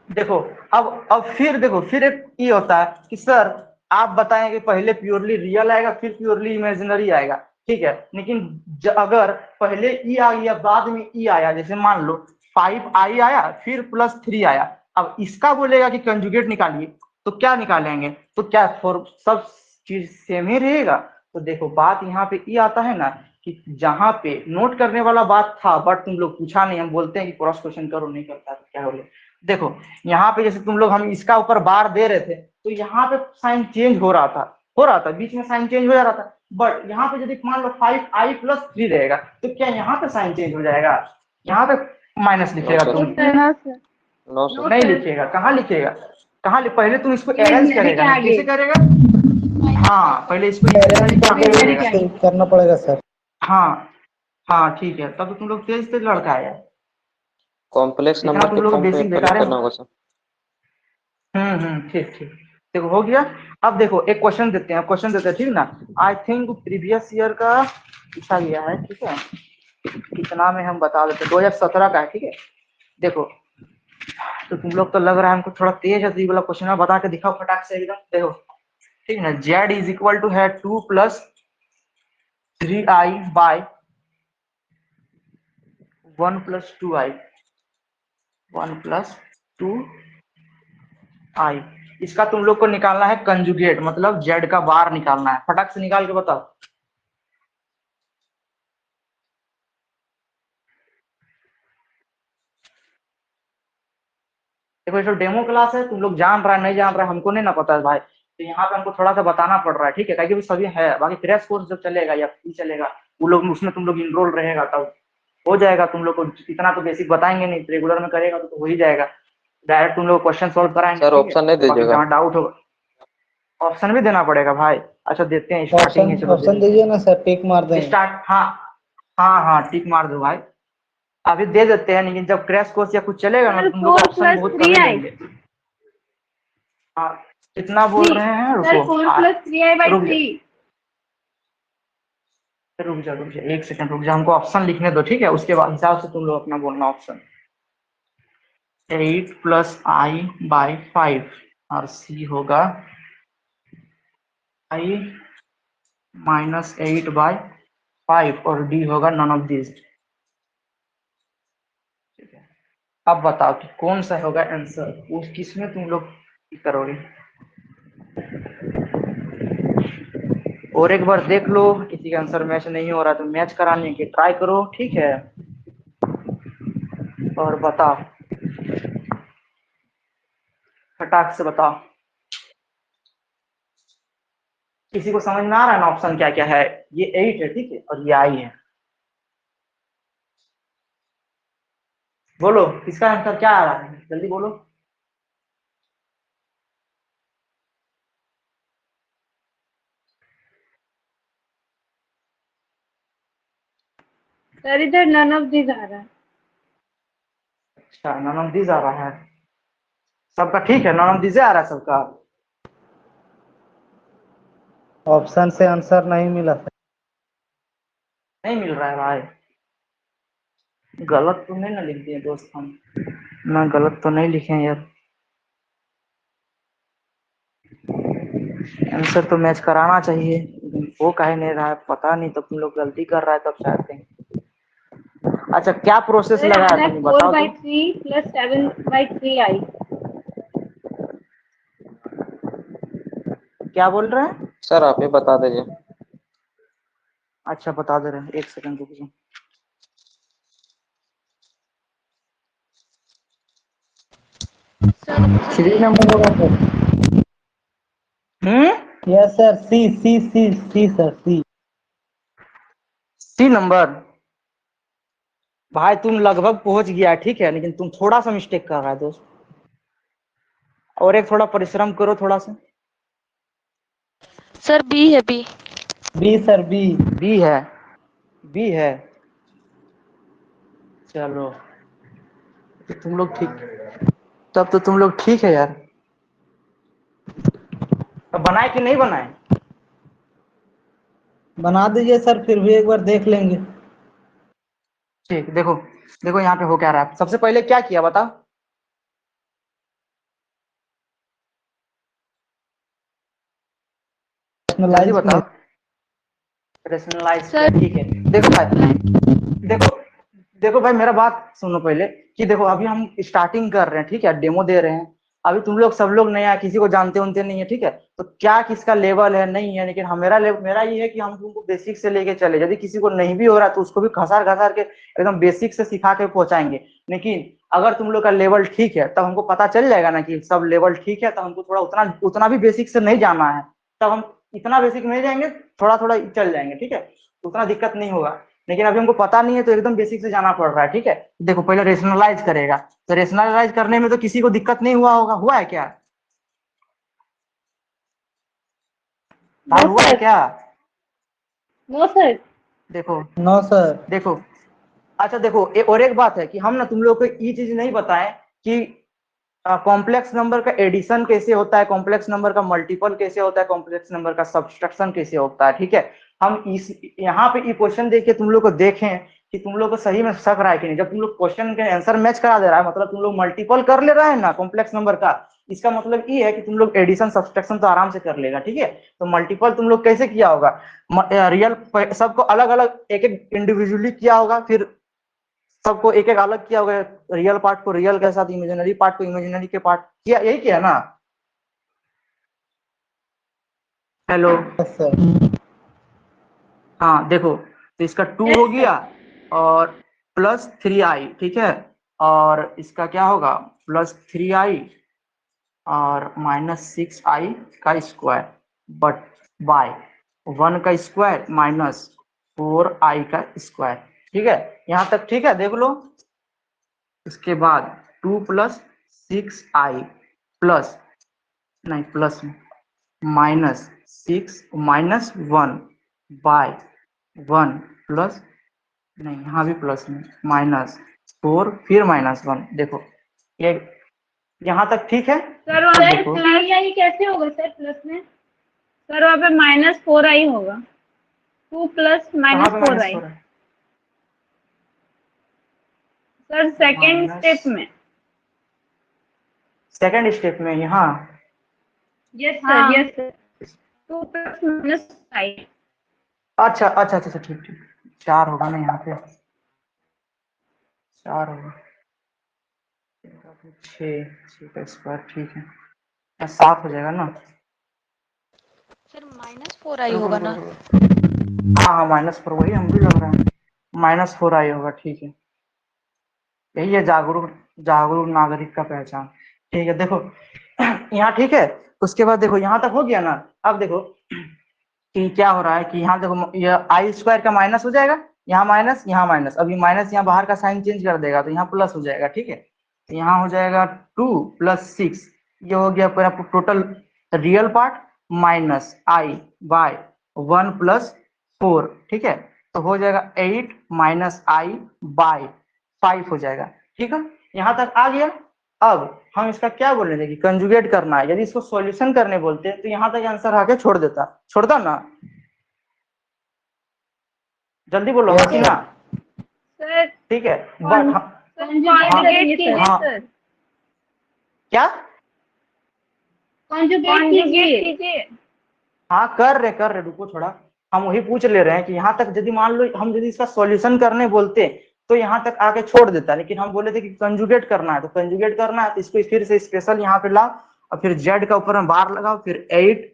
देखो अब फिर एक ये होता है कि सर आप बताएं कि पहले प्योरली रियल आएगा फिर प्योरली इमेजिनरी आएगा, ठीक है, लेकिन अगर पहले ई आ गया बाद में ई आया, जैसे मान लो 5i आया फिर +3 आया, अब इसका बोलेगा कि कंजुगेट निकालिए तो क्या निकालेंगे, तो क्या फॉर सब चीज सेम ही रहेगा। तो देखो बात यहाँ पे ये आता है ना कि जहाँ पे नोट करने वाला बात था बट तुम लोग पूछा नहीं, हम बोलते हैं कि क्रॉस क्वेश्चन करो, नहीं करता तो क्या बोले। देखो यहाँ पे जैसे तुम लोग हम इसका ऊपर बार दे रहे थे तो यहाँ पे साइन चेंज हो रहा था बीच में साइन चेंज हो जा रहा था, बट यहाँ पे यदि मान लो 5i + 3 रहेगा तो क्या यहाँ पे साइन चेंज हो जाएगा, यहाँ पे माइनस लिखेगा तुम, नो सर नहीं लिखेगा, कहाँ लिखेगा, पहले तुम इसको अरेंज करेगा, कैसे करेगा, हाँ पहले इसको इमेजिनरी क्या है? करना पड़ेगा सर। हाँ हाँ ठीक है, तब तो तुम लोग तेज तेज लड़का है यार। कॉम्प्लेक्स इतना नंबर तुम के लोग फॉर्म को बेसिक कैलकुलेट बेकार करना है। होगा सर। ठीक ठीक। देखो हो गया। अब देखो एक क्वेश्चन देते हैं, क्वेश्चन देते हैं ठीक ना। आई थिंक प्रीवियस ईयर का पूछा गया है, ठीक है। कितना में हम बता देते हैं, 2017 का है, ठीक है। देखो तो तुम लोग तो लग रहा है हमको थोड़ा तेज है, तो ये वाला क्वेश्चन बता के दिखाओ फटाक से एकदम। देखो ठीक है ना, जेड इज इक्वल टू है 2 + 3i बाय 1 + 2i, 1 + 2i। इसका तुम लोग को निकालना है कंजुगेट, मतलब जेड का बार निकालना है। फटाक से निकाल के बताओ। देखो ये डेमो क्लास है, तुम लोग जान रहा है नहीं जान रहा है हमको नहीं ना पता है भाई, तो यहाँ पे हमको थोड़ा सा बताना पड़ रहा है, ठीक है। क्योंकि सभी है, बाकी क्रैश कोर्स जब चलेगा या फ्री चलेगा वो लोग उसमें तुम लोग इनरोल रहेगा तब हो जाएगा। तुम लोग को इतना तो बेसिक बताएंगे नहीं, रेगुलर में करेगा तो हो ही जाएगा। डायरेक्ट तुम लोग क्वेश्चन सोल्व कराएंगे, सर ठीक है। ऑप्शन नहीं बाकी दीजिएगा। जहाँ डाउट होगा ऑप्शन भी देना पड़ेगा भाई। अच्छा देते हैं, स्टार्टिंग है ऑप्शन चलो दे ऑप्शन दीजिए ना सर, टिक मार देते देंगे। स्टार्ट। हाँ हाँ हाँ टिक मार दो भाई, अभी दे देते हैं, लेकिन जब क्रैश कोर्स या कुछ चलेगा ना सर तो तुम लोग को 4 ऑप्शन + बहुत कम ही 3i। देंगे। हाँ कितना बोल नहीं रहे हैं, सर, रुको 4 + 3i/3। रुक जा एक सेकंड रुक जा, हमको ऑप्शन लिखने दो, ठीक है। उसके बाद हिसाब से तुम लोग अपना बोलना ऑप्शन। 8 + i/5 और सी होगा i - 8/5 और डी होगा नॉन ऑफ दिस। ठीक है, अब बताओ कि कौन सा होगा आंसर, वो किसमें तुम लोग करोगे। और एक बार देख लो, किसी का आंसर मैच नहीं हो रहा तो मैच कराने की ट्राई करो, ठीक है। और बताओ फटाक से बताओ। किसी को समझ में आ रहा है ना ऑप्शन क्या क्या है। ये 8 है, ठीक है, और ये आई है। बोलो किसका आंसर क्या आ रहा है, जल्दी बोलो। सर इधर नन ऑफ दिस आ रहा है। अच्छा नॉन ऑफ दिस आ रहा है सबका, ठीक है। नॉन ऑफ दिस आ रहा है सबका। ऑप्शन से आंसर नहीं मिला सर। नहीं मिल रहा है भाई, गलत तो नहीं ना लिख दिए दोस्त हम ना, गलत तो नहीं लिखे हैं यार। आंसर तो मैच कराना चाहिए, लेकिन वो काहे नहीं रहा है पता नहीं, तो तुम लोग गलती कर रहा है तब चाहते हैं। अच्छा क्या प्रोसेस सर लगा आ है रहा है तुम बताओ तो। 4/3 + 7/3i। क्या बोल रहे हैं। सर आप ही बता दीजिए। अच्छा बता दे रहे हैं, एक सेकंड रुक जाओ। थ्री नंबर होगा sir. Yes sir, C C C C sir, C. C number. भाई तुम लगभग पहुंच गया है, ठीक है, लेकिन तुम थोड़ा सा मिस्टेक कर रहा है दोस्त। और एक थोड़ा परिश्रम करो थोड़ा सा। सर बी है, B. B sir, B. B है, बी है। चलो तो तुम लोग ठीक, तब तो तुम लोग ठीक है यार। अब बनाए कि नहीं बनाए। बना दीजिए सर, फिर भी एक बार देख लेंगे। ठीक देखो, देखो यहाँ पे हो क्या रहा है। सबसे पहले क्या किया बताओ। जल्दी Personalize बताओ। किया। रेशनलाइज किया, सर ठीक है। देखो भाई, देखो देखो भाई मेरा बात सुनो पहले, कि देखो अभी हम स्टार्टिंग कर रहे हैं, ठीक है, डेमो दे रहे हैं। अभी तुम लोग सब लोग नया, किसी को जानते उनते नहीं है, ठीक है। तो क्या किसका लेवल है नहीं है, लेकिन मेरा ये है कि हम तुमको बेसिक से लेके चले। यदि किसी को नहीं भी हो रहा तो उसको भी घसार घसार के एकदम बेसिक से सिखा के पहुंचाएंगे। लेकिन अगर तुम लोग का लेवल ठीक है तब हमको पता चल जाएगा ना कि सब लेवल ठीक है, तब हमको थोड़ा उतना उतना भी बेसिक से नहीं जाना है। तब हम इतना बेसिक नहीं जाएंगे, थोड़ा थोड़ा चल जाएंगे, ठीक है। उतना दिक्कत नहीं होगा। लेकिन अभी हमको पता नहीं है तो एकदम बेसिक से जाना पड़ रहा है, ठीक है। देखो पहले रेशनलाइज करेगा, तो रेशनलाइज करने में तो किसी को दिक्कत नहीं हुआ होगा, हुआ है क्या। भाई हुआ है क्या? No sir. देखो नो सर। देखो, अच्छा देखो, और एक बात है कि हम ना तुम लोग को ये चीज नहीं बताएं कि कॉम्प्लेक्स नंबर का एडिशन कैसे होता है, कॉम्प्लेक्स नंबर का मल्टीपल कैसे होता है, कॉम्प्लेक्स नंबर का सब्सट्रैक्शन कैसे होता है। ठीक है, हम इस यहाँ पे ये क्वेश्चन देख के तुम लोग को देखें कि तुम लोग को सही में शक रहा है कि नहीं। जब तुम लोग क्वेश्चन के आंसर मैच करा दे रहा है, मतलब तुम लोग मल्टीपल कर ले रहे हैं ना कॉम्प्लेक्स नंबर का, इसका मतलब ये है कि तुम लोग एडिशन सब्सट्रैक्शन तो आराम से कर लेगा। ठीक है, तो मल्टीपल तुम लोग कैसे किया होगा, रियल सबको अलग अलग एक एक इंडिविजुअली किया होगा, फिर सबको एक एक अलग किया होगा, रियल पार्ट को रियल के साथ, इमेजिनरी पार्ट को इमेजिनरी के पार्ट किया, यही किया ना। Hello, yes sir. हाँ देखो, तो इसका 2 हो गया और +3i, ठीक है, और इसका क्या होगा +3i और -6i का स्क्वायर बट बाय 1 का स्क्वायर -4i का स्क्वायर। ठीक है, यहाँ तक ठीक है, देख लो। इसके बाद 2 + 6i प्लस, नहीं प्लस -6 -1 बाय 1 प्लस, नहीं यहाँ भी प्लस में -4 फिर -1। देखो ये यहाँ तक ठीक है। सर अब वहाँ देखो 3i कैसे होगा सर प्लस में? सर वहाँ पे -4i होगा, 2 + कहाँ पे -4i। -4 है? सर सेकेंड माइनस स्टेप में। सेकंड स्टेप में यहाँ, yes sir, yes sir, 2 + -i। अच्छा अच्छा अच्छा अच्छा, ठीक ठीक, 4 होगा ना यहाँ पे, 4 होगा, 6 का स्क्वायर, ठीक है, 7 हो जाएगा ना। सर -4i रुको होगा रुको ना? रुको, हाँ हाँ -4, वही हम भी लग रहा है, -4i होगा, ठीक है। यही है जागरूक जागरूक नागरिक का पहचान। ठीक है, देखो यहाँ ठीक है। उसके बाद देखो यहाँ तक हो गया ना। अब देखो कि क्या हो रहा है कि यहाँ देखो, ये आई स्क्वायर का माइनस हो जाएगा, यहाँ माइनस यहाँ माइनस, अभी माइनस यहाँ बाहर का साइन चेंज कर देगा तो यहाँ प्लस हो जाएगा। ठीक है, तो यहाँ हो जाएगा 2 + 6, ये हो गया पूरा टोटल रियल पार्ट -i/1 + 4। ठीक है, तो हो जाएगा 8 - i/5 हो जाएगा। ठीक है, यहाँ तक आ गया। अब हम इसका क्या बोल रहे थे कि कंजुगेट करना है। यदि इसको सॉल्यूशन करने बोलते तो यहाँ तक आंसर आके छोड़ता ना। जल्दी बोलो हाँ कि ना। सर ठीक है, बट कंजुगेट कीजिए सर, क्या कंजुगेट कीजिए। हाँ कर रहे, रुको थोड़ा, हम वही पूछ ले रहे हैं कि यहाँ तक यदि मान लो हम यदि इसका सॉल्यूशन करने बोलते तो यहाँ तक आके छोड़ देता, लेकिन हम बोले थे कि कंजुगेट करना है, तो कंजुगेट करना है तो इसको फिर से स्पेशल यहाँ पे लाओ और फिर जेड का ऊपर में बार लगाओ, फिर 8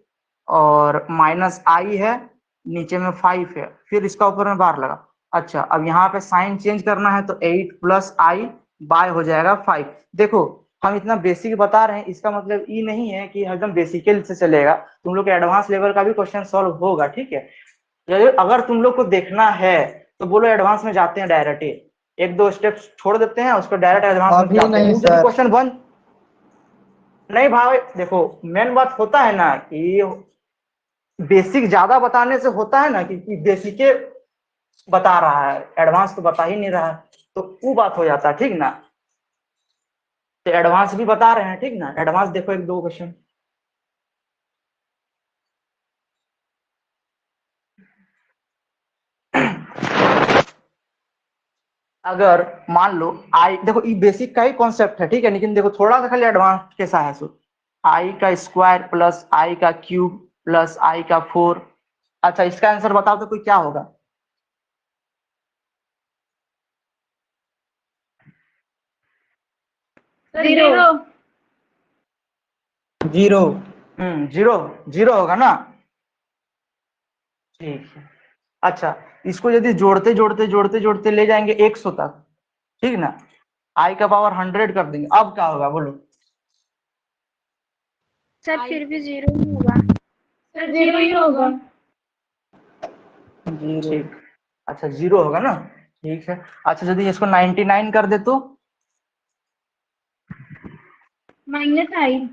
और -i है, नीचे में 5 है, फिर इसका ऊपर में बार लगा। अच्छा, अब यहाँ पे साइन चेंज करना है तो 8 + i/, हो जाएगा 5। देखो हम इतना बेसिक बता रहे हैं, इसका मतलब ये नहीं है कि एकदम बेसिकल से चलेगा, तुम लोग के एडवांस लेवल का भी क्वेश्चन सॉल्व होगा। ठीक है, अगर तुम लोग को देखना है तो बोलो एडवांस में जाते हैं डायरेक्ट, एक दो स्टेप छोड़ देते हैं, उसको डायरेक्ट एडवांस में अभी जाते हैं। नहीं वो यदि सर। क्वेश्चन बन नहीं भाई, देखो मेन बात होता है ना कि बेसिक ज्यादा बताने से होता है ना कि बेसिक बता रहा है, एडवांस तो बता ही नहीं रहा है, तो वो बात हो जाता है। ठीक ना, तो एडवांस भी बता रहे हैं। ठीक ना, एडवांस देखो एक दो क्वेश्चन। अगर मान लो आई, देखो ये बेसिक का ही कॉन्सेप्ट है। ठीक है, लेकिन देखो थोड़ा सा खाली एडवांस कैसा है, सो आई का स्क्वायर प्लस आई का क्यूब प्लस आई का 4। अच्छा, इसका आंसर बताओ तो कोई क्या होगा। जीरो। 0। जीरो, जीरो होगा ना। ठीक है, अच्छा इसको यदि जोड़ते जोड़ते जोड़ते जोड़ते ले जाएंगे 100 तक, ठीक ना, आई का पावर 100 कर देंगे, अब क्या होगा बोलो। सर फिर भी 0 ही होगा। सर 0 ही होगा। 0। ठीक, अच्छा 0 होगा ना। ठीक है, अच्छा यदि इसको 99 कर दे तो -i।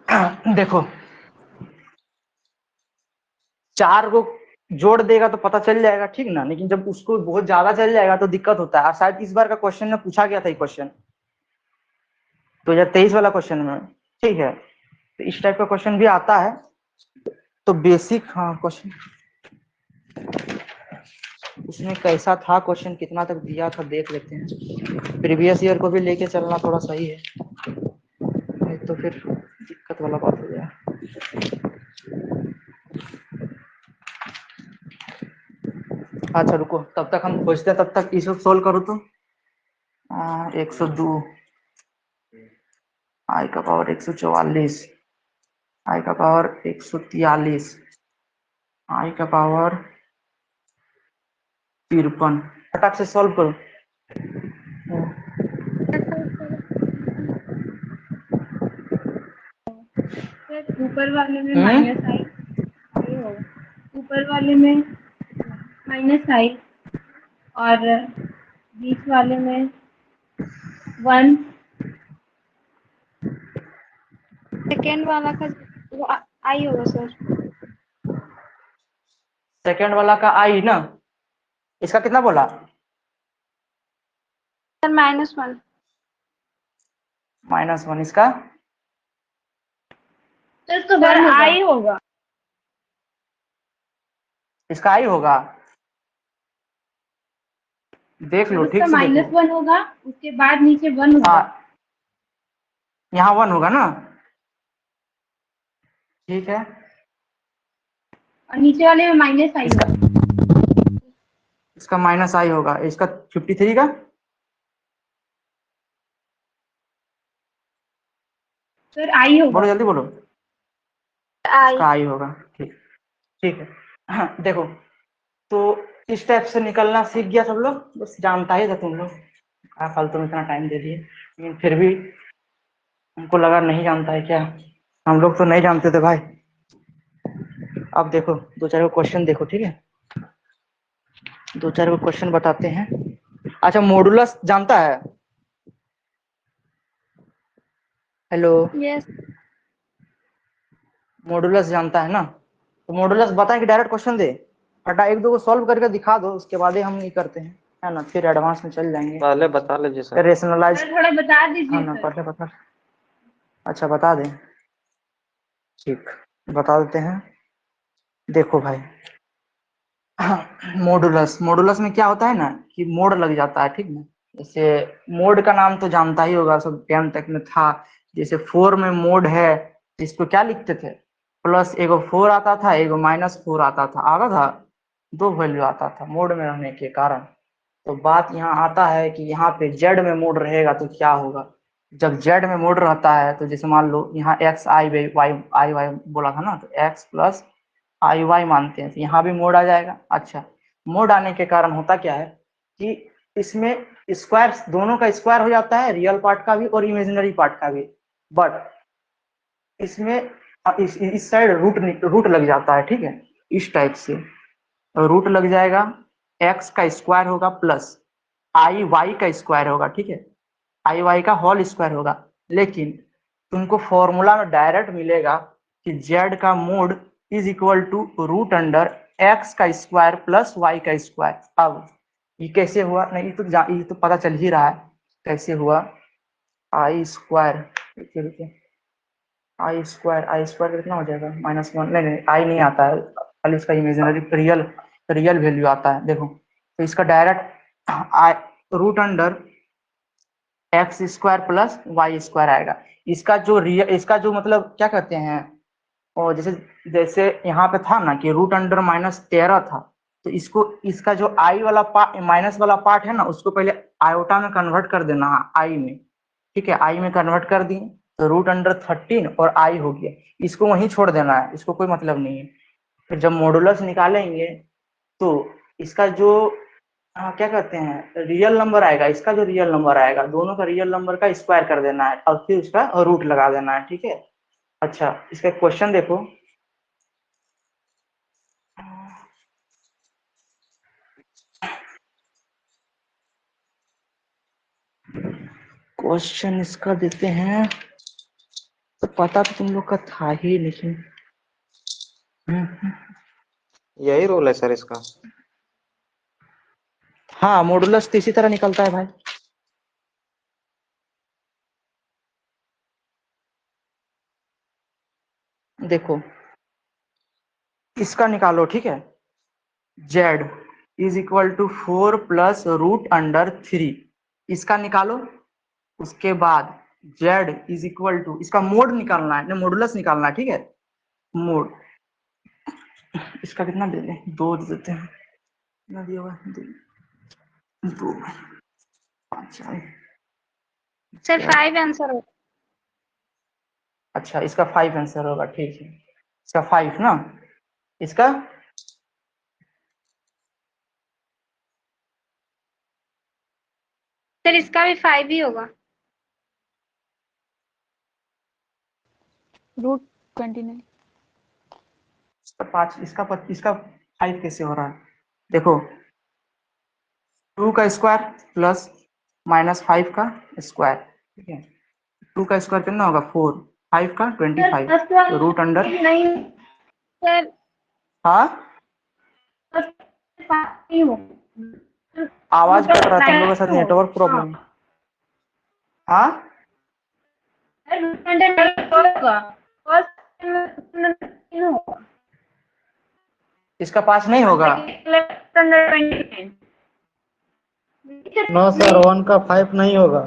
देखो 4 को जोड़ देगा तो पता चल जाएगा, ठीक ना, लेकिन जब उसको बहुत ज्यादा चल जाएगा तो दिक्कत होता है। और शायद इस बार का क्वेश्चन में पूछा गया था ये क्वेश्चन 2023 वाला क्वेश्चन में, ठीक है। तो इस टाइप का क्वेश्चन भी आता है। तो बेसिक, हाँ, क्वेश्चन उसमें कैसा था, क्वेश्चन कितना तक दिया था देख लेते हैं। प्रीवियस ईयर को भी लेके चलना थोड़ा सही है, नहीं तो फिर दिक्कत वाला बात हो जाए। अच्छा रुको, तब तक हम खोजते हैं, तब तक इसको सोल्व करो तो 102 आई का पावर 144 आई का पावर 143 आई का पावर 53। फटाक से सॉल्व करो। सर ऊपर वाले में माइनस आई होगा, ऊपर वाले में माइनस आई और बीच वाले में 1। सेकेंड वाला का वो आई होगा सर। सेकंड वाला का आई ना, इसका कितना बोला? सर -1। -1। इसका सर आई होगा, इसका आई होगा, देख लो ठीक से देखो। -1 होगा, उसके बाद नीचे 1 होगा। हाँ, यहाँ 1 होगा ना, ठीक है। और नीचे वाले में माइनस आई इसका होगा। इसका माइनस आई होगा, इसका 53 का सर आई बोलो, होगा। जल्दी बोलो। आई। इसका आई होगा, ठीक, ठीक है। हाँ, देखो तो इस टाइप से निकलना सीख गया सब लोग, बस जानता ही था तुम लोग, फालतू में इतना टाइम दे दिए, लेकिन फिर भी हमको लगा नहीं जानता है क्या। हम लोग तो नहीं जानते थे भाई। अब देखो 2-4 को क्वेश्चन देखो, ठीक है, 2-4 को क्वेश्चन बताते हैं। अच्छा, मॉडुलस जानता है? Hello, yes. मॉडुलस जानता है ना? तो मॉडुलस बताए कि डायरेक्ट क्वेश्चन दे, हटा 1-2 को सॉल्व करके दिखा दो, उसके बाद ही हम ये करते हैं, है ना, फिर एडवांस में चल जाएंगे। पहले बता लीजिए सर। रेशनलाइज, सर थोड़ा बता हाँ दीजिए ना, सर। पढ़ ले बता। अच्छा बता दें, ठीक, बता देते हैं। देखो भाई, मॉडुलस, मॉडुलस में क्या होता है ना कि मोड लग जाता है, ठीक ना। जैसे मोड का नाम तो जानता ही होगा, सब 10 तक में था। जैसे 4 में मोड है, तो इसको क्या लिखते थे? प्लस एगो 4 आता था, एगो -4 आता था, आता था, 2 वैल्यू आता था मोड में रहने के कारण। तो बात यहाँ आता है कि यहाँ पे जेड में मोड रहेगा तो क्या होगा। जब जेड में मोड रहता है तो जैसे मान लो यहाँ एक्स आई वाई आई वाई बोला था ना, तो एक्स प्लस आई वाई मानते हैं, तो यहाँ भी मोड आ जाएगा। अच्छा, मोड आने के कारण होता क्या है कि इसमें स्क्वायर, दोनों का स्क्वायर हो जाता है, रियल पार्ट का भी और इमेजिनरी पार्ट का भी। बट इसमें इस साइड रूट लग जाता है, ठीक है, इस टाइप से रूट लग जाएगा। एक्स का स्क्वायर होगा प्लस आई वाई का स्क्वायर होगा, ठीक है, आई वाई का होल स्क्वायर होगा। लेकिन तुमको फॉर्मूला में डायरेक्ट मिलेगा कि जेड का mod is equal to root under X का स्क्वायर प्लस वाई का स्क्वायर। अब ये कैसे हुआ? नहीं, ये तो पता चल ही रहा है कैसे हुआ। आई स्क्वायर, आई स्क्वायर कितना हो जाएगा? -1। नहीं, आई नहीं आता है, खाली इसका इमेजिनरी रियल वैल्यू आता है। देखो तो इसका direct root under X square plus Y square आएगा। इसका जो मतलब क्या कहते हैं, और जैसे जैसे यहाँ पे था ना कि रूट अंडर -13 था, तो इसका जो आई वाला पार्ट, माइनस वाला पार्ट है ना, उसको पहले आयोटा में कन्वर्ट कर देना है, आई में, ठीक है, आई में कन्वर्ट कर दिए तो रूट अंडर 13 और आई हो गया। इसको वहीं छोड़ देना है, इसको कोई मतलब नहीं है। फिर जब मॉडुलस निकालेंगे तो इसका जो क्या कहते हैं रियल नंबर आएगा, इसका जो रियल नंबर आएगा, दोनों का रियल नंबर का स्क्वायर कर देना है और फिर उसका रूट लगा देना है, ठीक है। अच्छा, इसका क्वेश्चन देखो, क्वेश्चन इसका देते हैं पता तो तुम लोग का था ही, लेकिन यही रूल है सर इसका। हाँ मॉडुलस तो इसी तरह निकलता है भाई। देखो इसका निकालो, ठीक है। z is equal to 4 plus root under 3, इसका निकालो। उसके बाद z इज इक्वल टू, इसका मोड निकालना है, मॉडुलस निकालना है, ठीक है। मोड इसका कितना दे दें, 2 दे देते हैं। कितना दिया हुआ है, 2 5 सर 5 आंसर हो। अच्छा इसका 5 आंसर होगा, ठीक है। इसका 5 ना, इसका सर इसका भी 5 ही होगा। √29। इसका 5, इसका 5 कैसे हो रहा है? देखो 2 का स्क्वायर प्लस -5 का स्क्वायर, ठीक है। 2 का स्क्वायर कितना होगा 4, 5 का 25, तो रूट अंडर, नहीं सर हाँ नहीं होगा। आवाज कट रहा है, तुम लोगों के साथ नेटवर्क प्रॉब्लम है। हाँ इसका 5 नहीं होगा। नो सर, 1 का 5 नहीं होगा।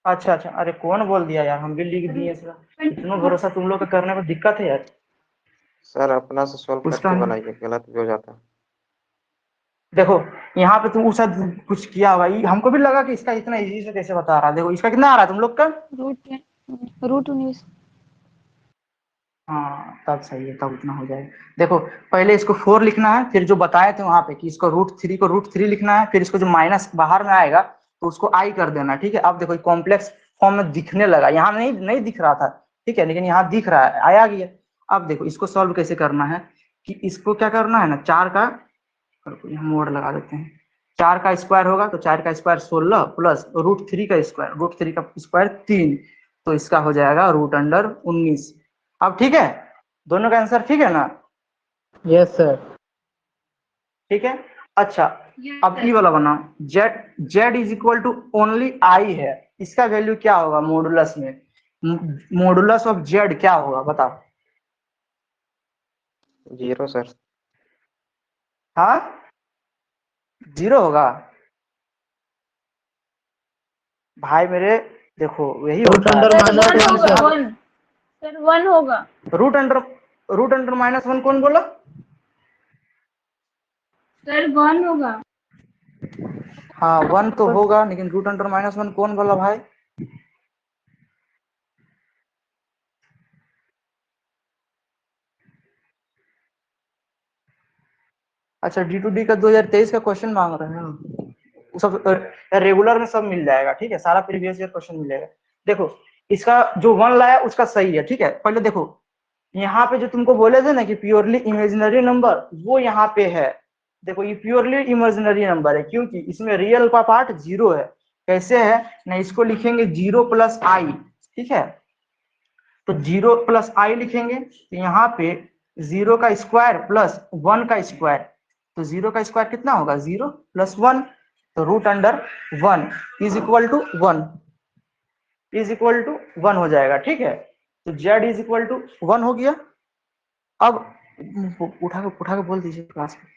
अच्छा अच्छा, अरे कौन बोल दिया यार, हम भी लिख दिए इसका। इतना भरोसा तुम लोग का करने में दिक्कत है यार। सर अपना से सॉल्व उसका करके बनाइए, गलत भी हो जाता है। देखो यहाँ पे तुम उसका कुछ किया होगा, हमको भी लगा कि इसका इतना इजी से कैसे बता रहा है। देखो इसका कितना आ रहा है तुम लोग का, √19। हाँ तब सही है, तब उतना हो जाएगा। देखो पहले इसको 4 लिखना है, फिर जो बताए थे वहां पे कि इसको √3 को √3 लिखना है, फिर इसको जो माइनस बाहर में आएगा तो उसको आई कर देना, ठीक है। अब देखो कॉम्प्लेक्स फॉर्म में दिखने लगा, यहाँ नहीं नहीं दिख रहा था, ठीक है, लेकिन यहाँ दिख रहा है, आया गया। अब देखो इसको सॉल्व कैसे करना है, कि इसको क्या करना है ना, 4 का, यहाँ मोड़ लगा देते हैं, 4 का स्क्वायर होगा तो 4 का स्क्वायर 16 प्लस √3 का स्क्वायर, √3 का स्क्वायर 3, तो इसका हो जाएगा √19। अब ठीक है, दोनों का आंसर ठीक है ना? Yes sir. ठीक है। अच्छा अब ई वाला बनाओ, z is equal to only I है, इसका वैल्यू क्या होगा मॉडुलस में? मॉडुलस ऑफ z क्या होगा बताओ? 0 सर। हाँ 0 होगा भाई मेरे, देखो यही रूट होता अंडर है। -1 सर। सर 1 होगा। रूट अंडर -1 कौन बोला? सर 1 होगा। हाँ 1 तो होगा, लेकिन √1 कौन बोला भाई? अच्छा D2D का 2023 का क्वेश्चन मांग रहे हैं, वो सब रेगुलर में सब मिल जाएगा, ठीक है, सारा प्रीवियस ईयर क्वेश्चन मिलेगा। देखो इसका जो 1 लाया उसका सही है, ठीक है। पहले देखो यहाँ पे जो तुमको बोले थे ना कि प्योरली इमेजिनरी नंबर, वो यहाँ पे है। देखो ये प्योरली इमेजिनरी नंबर है, क्योंकि इसमें रियल का पार्ट 0 है। कैसे है ना, इसको लिखेंगे 0 प्लस आई, ठीक है। तो 0 प्लस आई लिखेंगे तो यहाँ पे 0 का स्क्वायर प्लस 1 का स्क्वायर, तो 0 का स्क्वायर कितना होगा 0 प्लस 1, तो √1 is equal to 1, is equal to 1 हो जाएगा, ठीक है। तो z इज इक्वल टू 1 हो गया। अब उठा के बोल दीजिए क्लास में,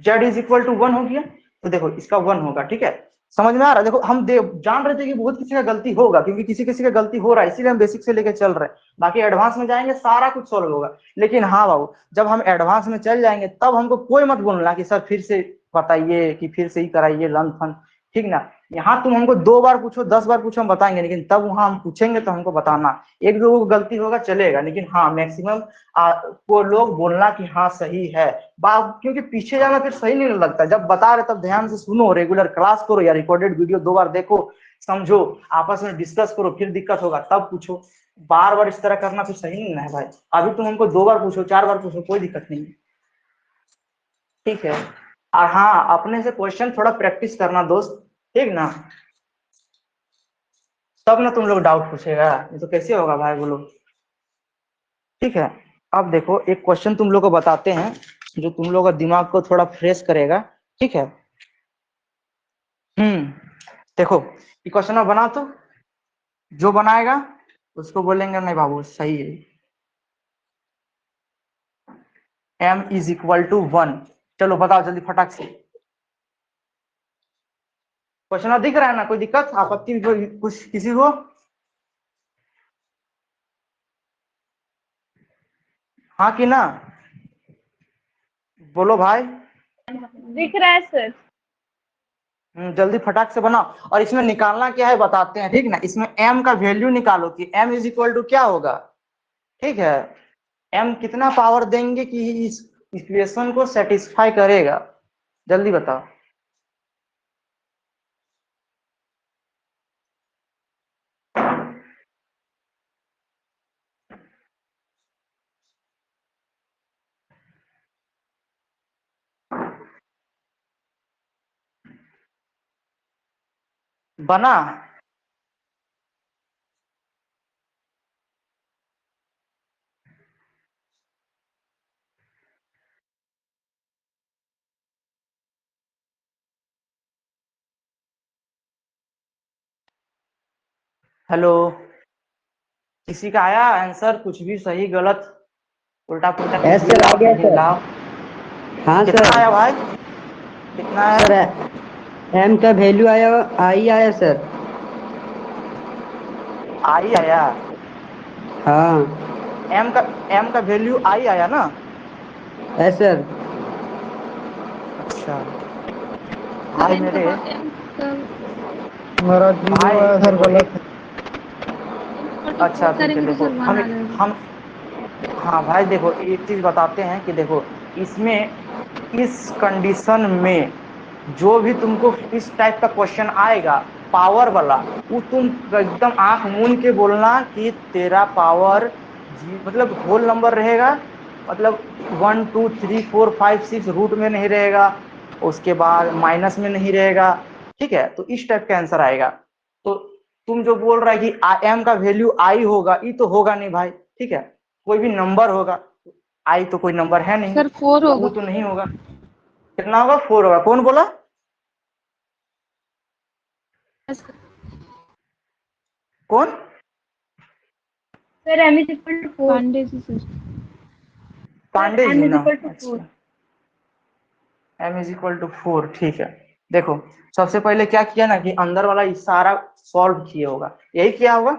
z इज इक्वल टू 1 हो गया, तो देखो इसका 1 होगा, ठीक है। समझ में आ रहा है? देखो हम जान रहे थे कि बहुत किसी का गलती होगा, क्योंकि किसी किसी का गलती हो रहा है, इसीलिए हम बेसिक से लेके चल रहे हैं। बाकी एडवांस में जाएंगे सारा कुछ सॉल्व होगा। लेकिन हाँ बाबू, जब हम एडवांस में चल जाएंगे तब हमको कोई मत बोलना कि सर फिर से बताइए, कि फिर से ही कराइए लन फन, ठीक ना। यहाँ तुम हमको 2 बार पूछो 10 बार पूछो हम बताएंगे, लेकिन तब वहां हम पूछेंगे तो हमको बताना। एक दो गलती होगा चलेगा, लेकिन हाँ मैक्सिमम को लोग बोलना कि हाँ सही है, क्योंकि पीछे जाना फिर सही नहीं लगता। जब बता रहे तब ध्यान से सुनो, रेगुलर क्लास करो या रिकॉर्डेड वीडियो 2 बार देखो, समझो, आपस में डिस्कस करो, फिर दिक्कत होगा तब पूछो। बार बार इस तरह करना फिर सही नहीं है भाई। अभी तुम हमको 2 बार पूछो 4 बार पूछो, कोई दिक्कत नहीं, ठीक है। और हाँ अपने से क्वेश्चन थोड़ा प्रैक्टिस करना दोस्त, ठीक ना। तब ना तुम लोग डाउट पूछेगा, ये तो कैसे होगा भाई बोलो। ठीक है, अब देखो एक क्वेश्चन तुम लोग को बताते हैं जो तुम लोग का दिमाग को थोड़ा फ्रेश करेगा। ठीक है, देखो ये क्वेश्चन बना, तो जो बनाएगा उसको बोलेंगे नहीं बाबू सही है, m इज इक्वल टू 1। चलो बताओ जल्दी फटाक से। क्वेश्चन दिख रहा है ना, कोई दिक्कत आपत्ति कुछ किसी को? हाँ कि ना, बोलो भाई। दिख रहा है सर। जल्दी फटाक से बनाओ। और इसमें निकालना क्या है बताते हैं, ठीक ना। इसमें m का वैल्यू निकालो कि m इज इक्वल टू क्या होगा। ठीक है, m कितना पावर देंगे कि इस इक्वेशन को सेटिस्फाई करेगा, जल्दी बताओ। बना? हेलो, किसी का आया आंसर? कुछ भी सही गलत उल्टा पुल्टा कुछ भी सर आ गया सर। लाओ। हाँ कितना सर। आया भाई, कितना आया? सर m का वैल्यू आया, आई आया सर। आई आया? हाँ। m का वैल्यू आई आया ना? है सर। अच्छा भाई मेरे, मेरा जीरो भाई आया सर, देखो गलत है। अच्छा ठीक है, देखो हम हाँ भाई देखो एक चीज बताते हैं कि देखो इसमें इस कंडीशन में जो भी तुमको इस टाइप का क्वेश्चन आएगा पावर वाला, वो तुम एकदम आंख मूंद के बोलना कि तेरा पावर मतलब होल नंबर रहेगा, मतलब 1 2 3 4 5 6 रूट में नहीं रहेगा, उसके बाद माइनस में नहीं रहेगा। ठीक है, तो इस टाइप का आंसर आएगा। तो तुम जो बोल रहा है कि m का वैल्यू आई होगा, ये तो होगा नहीं भाई। ठीक है, कोई भी नंबर होगा, आई तो कोई नंबर है नहीं, सर 4 तो होगा। वो तो नहीं होगा। कितना होगा? 4 होगा। कौन बोला? कौन? Sir m is equal to 4। Pandey ji sir. Pandey m ji is ना? equal to 4। अच्छा, m इज इक्वल टू 4। ठीक है, देखो सबसे पहले क्या किया ना कि अंदर वाला इशारा सॉल्व किया होगा, यही किया होगा।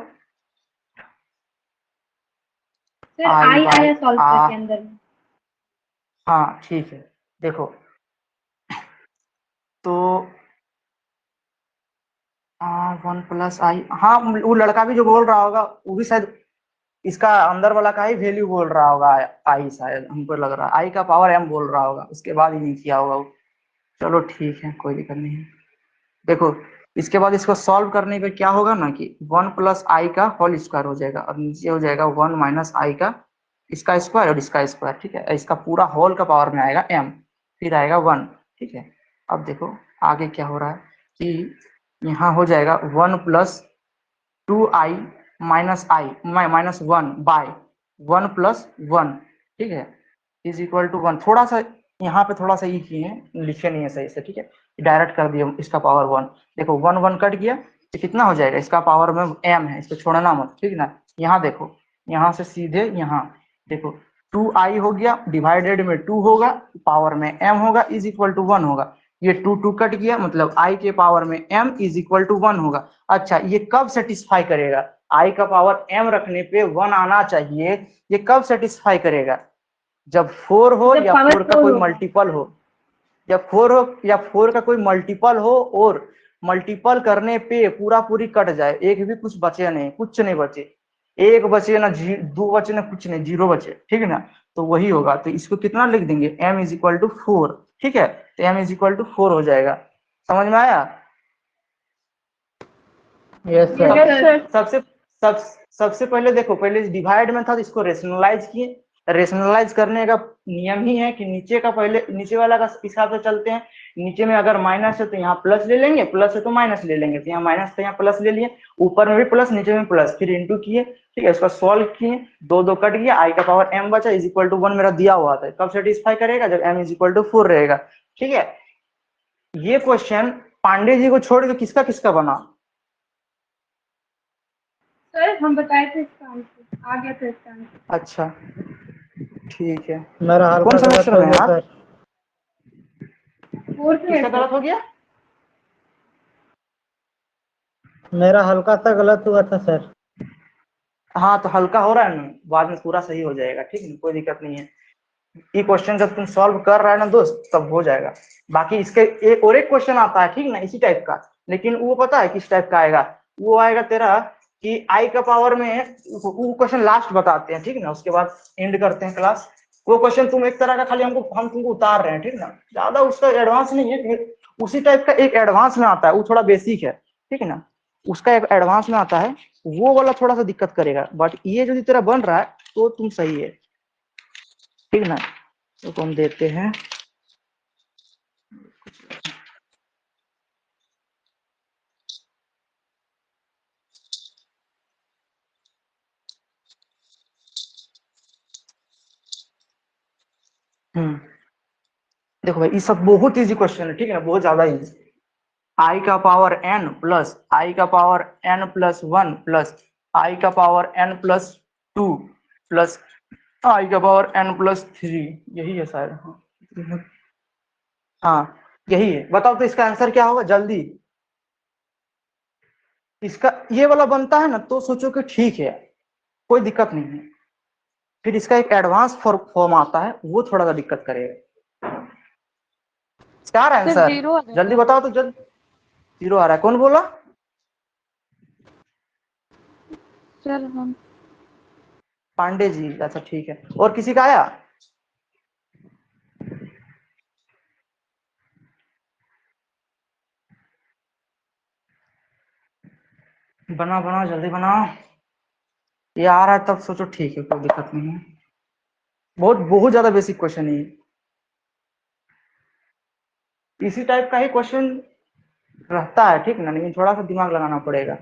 सर आई आई बाई आया सॉल्व आ, करके अंदर में। हाँ ठीक है, देखो तो 1 प्लस आई, हाँ वो लड़का भी जो बोल रहा होगा वो भी शायद इसका अंदर वाला का ही वैल्यू बोल रहा होगा, आई शायद हमको लग रहा है आई का पावर m बोल रहा होगा, उसके बाद ही नहीं किया होगा वो। चलो ठीक है, कोई दिक्कत नहीं है। देखो इसके बाद इसको सॉल्व करने पे क्या होगा ना कि 1 प्लस आई का होल स्क्वायर हो जाएगा और नीचे हो जाएगा 1 माइनस आई का इसका स्क्वायर और इसका स्क्वायर। ठीक है, इसका पूरा होल का पावर में आएगा m, फिर आएगा 1। ठीक है, अब देखो आगे क्या हो रहा है कि यहाँ हो जाएगा 1 प्लस 2i माइनस आई माइनस 1 बाय 1 प्लस 1। ठीक है, इज इक्वल टू 1। थोड़ा सा यहाँ पे थोड़ा सा ये किए हैं, लिखे नहीं है सही से। ठीक है, डायरेक्ट कर दिए इसका पावर 1। देखो 1 1 कट गया तो कितना हो जाएगा, इसका पावर में m है, इसको छोड़ना मत। ठीक ना, यहाँ देखो, यहाँ से सीधे यहाँ देखो 2i हो गया, डिवाइडेड में 2 होगा, पावर में m होगा, इज इक्वल टू 1 होगा। ये 2 2 कट गया, मतलब i के पावर में m इज इक्वल टू 1 होगा। अच्छा, ये कब सेटिस्फाई करेगा? i का पावर m रखने पे 1 आना चाहिए, ये कब सेटिस्फाई करेगा? जब 4 हो जब या पावर 4 का 4 कोई होगा। मल्टीपल हो, या 4 हो या 4 का कोई मल्टीपल हो और मल्टीपल करने पे पूरा पूरी कट जाए, एक भी कुछ बचे नहीं, कुछ नहीं बचे, एक बचे ना, दो बचे ना, कुछ नहीं, जीरो बचे। ठीक है ना, तो वही होगा। तो इसको कितना लिख देंगे, m इज इक्वल टू 4। ठीक है, तो m इज इक्वल टू 4 हो जाएगा। समझ में आया? Yes sir. Yes sir. सबसे सब सबसे पहले देखो, पहले डिवाइड में था तो इसको रेशनलाइज किए, रेशनलाइज करने का नियम ही है कि नीचे का पहले, नीचे वाला का हिसाब से चलते हैं। नीचे में अगर माइनस है तो यहाँ प्लस ले लेंगे, प्लस है तो माइनस ले लेंगे, तो यहाँ माइनस तो यहाँ प्लस ले लिए, ऊपर में भी प्लस नीचे में प्लस, फिर इंटू किए, ठीक है, इसका सॉल्व किए, दो दो कट गया, आई का पावर m बचा इज इक्वल टू 1 मेरा दिया हुआ था। कब सेटिस्फाई करेगा? जब m इज इक्वल टू 4 रहेगा, ठीक है। ये क्वेश्चन पांडे जी को छोड़ के किसका किसका बना? सर हम बताए थे इसका आंसर, आ गया था इसका आंसर। अच्छा ठीक है। मेरा हल्का कौन सा गलत सेक्शन हो में गया यार? सर। फोर्थ किसका में गलत हो गया? मेरा हल्का सा गलत हुआ था सर। हाँ तो हल्का हो रहा है ना, बाद में पूरा सही हो जाएगा, ठीक है, कोई दिक्कत नहीं है। ये क्वेश्चन जब तुम सॉल्व कर रहा है ना दोस्त, तब हो जाएगा। बाकी इसके एक और एक क्वेश्चन आता है, ठीक ना, इसी टाइप का, लेकिन वो पता है किस टाइप का आएगा? वो आएगा तेरा कि आई का पावर में, वो क्वेश्चन लास्ट बताते हैं, ठीक ना, उसके बाद एंड करते हैं क्लास। वो क्वेश्चन तुम एक तरह का खाली हम तुमको उतार रहे हैं, ठीक ना, ज्यादा उसका एडवांस नहीं है। उसी टाइप का एक एडवांस में आता है, वो थोड़ा बेसिक है, ठीक है ना, उसका एक एडवांस में आता है, वो वाला थोड़ा सा दिक्कत करेगा। बट ये जो तेरा बन रहा है तो तुम सही है, ठीक ना। तो हम देते हैं, देखो भाई ये सब बहुत इजी क्वेश्चन है, ठीक है ना, बहुत ज्यादा इजी। आई का पावर n प्लस आई का पावर n प्लस 1 प्लस आई का पावर n प्लस 2 प्लस आई का पावर n प्लस 3, यही है शायद। हाँ यही है। बताओ तो इसका आंसर क्या होगा जल्दी? इसका ये वाला बनता है ना तो सोचो कि ठीक है, कोई दिक्कत नहीं है। फिर इसका एक एडवांस फॉर्म आता है, वो थोड़ा सा दिक्कत करेगा। क्या सर आंसर? 0 आ जल्दी जाएगा। बताओ तो जल्दी। 0 आ रहा है, कौन बोला? सर हम पांडे जी, अच्छा ठीक है। और किसी का आया? बनाओ बनाओ जल्दी बनाओ। ये आ रहा है तब सोचो ठीक है, कोई दिक्कत नहीं है। बहुत बहुत ज्यादा बेसिक क्वेश्चन है ये। इसी टाइप का ही क्वेश्चन रहता है, ठीक ना, लेकिन थोड़ा सा दिमाग लगाना पड़ेगा।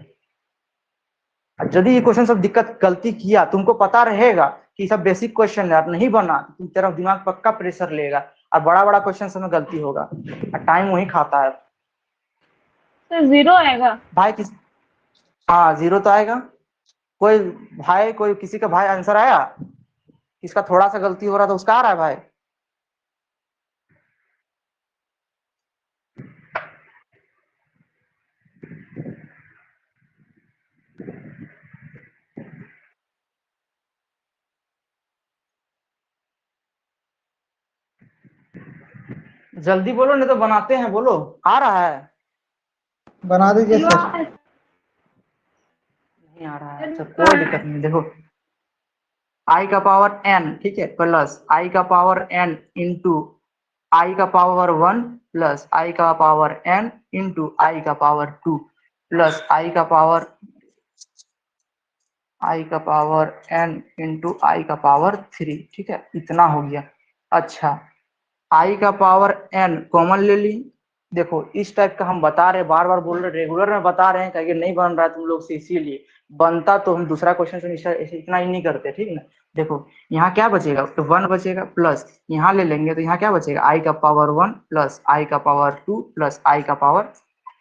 यदि ये क्वेश्चन सब दिक्कत गलती किया, तुमको पता रहेगा कि सब बेसिक क्वेश्चन है, नहीं बना तुम तेरा दिमाग पक्का प्रेशर लेगा, और बड़ा बड़ा क्वेश्चन सब में गलती होगा, और टाइम वही खाता है। सर 0 आएगा। भाई किस, हाँ 0 तो आएगा। कोई भाई, कोई किसी का भाई आंसर आया? किसका थोड़ा सा गलती हो रहा था उसका आ रहा है भाई? जल्दी बोलो नहीं तो बनाते हैं, बोलो। आ रहा है? बना दीजिए चलो सर। नहीं आ रहा है, अच्छा कोई दिक्कत नहीं। देखो आई का पावर n, ठीक है, प्लस आई का पावर n इंटू आई का पावर 1 प्लस आई का पावर n इंटू आई का पावर 2 प्लस आई का पावर n इंटू आई का पावर 3, ठीक है, इतना हो गया। अच्छा आई का पावर n कॉमन ले ली। देखो इस टाइप का हम बता रहे, बार बार बोल रहे, रेगुलर में बता रहे हैं, कहीं नहीं बन रहा है तुम लोग से, इसीलिए बनता तो हम दूसरा क्वेश्चन से इतना ही नहीं करते, ठीक ना। देखो यहाँ क्या बचेगा, तो 1 बचेगा, प्लस यहाँ ले लेंगे तो यहाँ क्या बचेगा, आई का पावर 1 प्लस आई का पावर 2 प्लस आई का पावर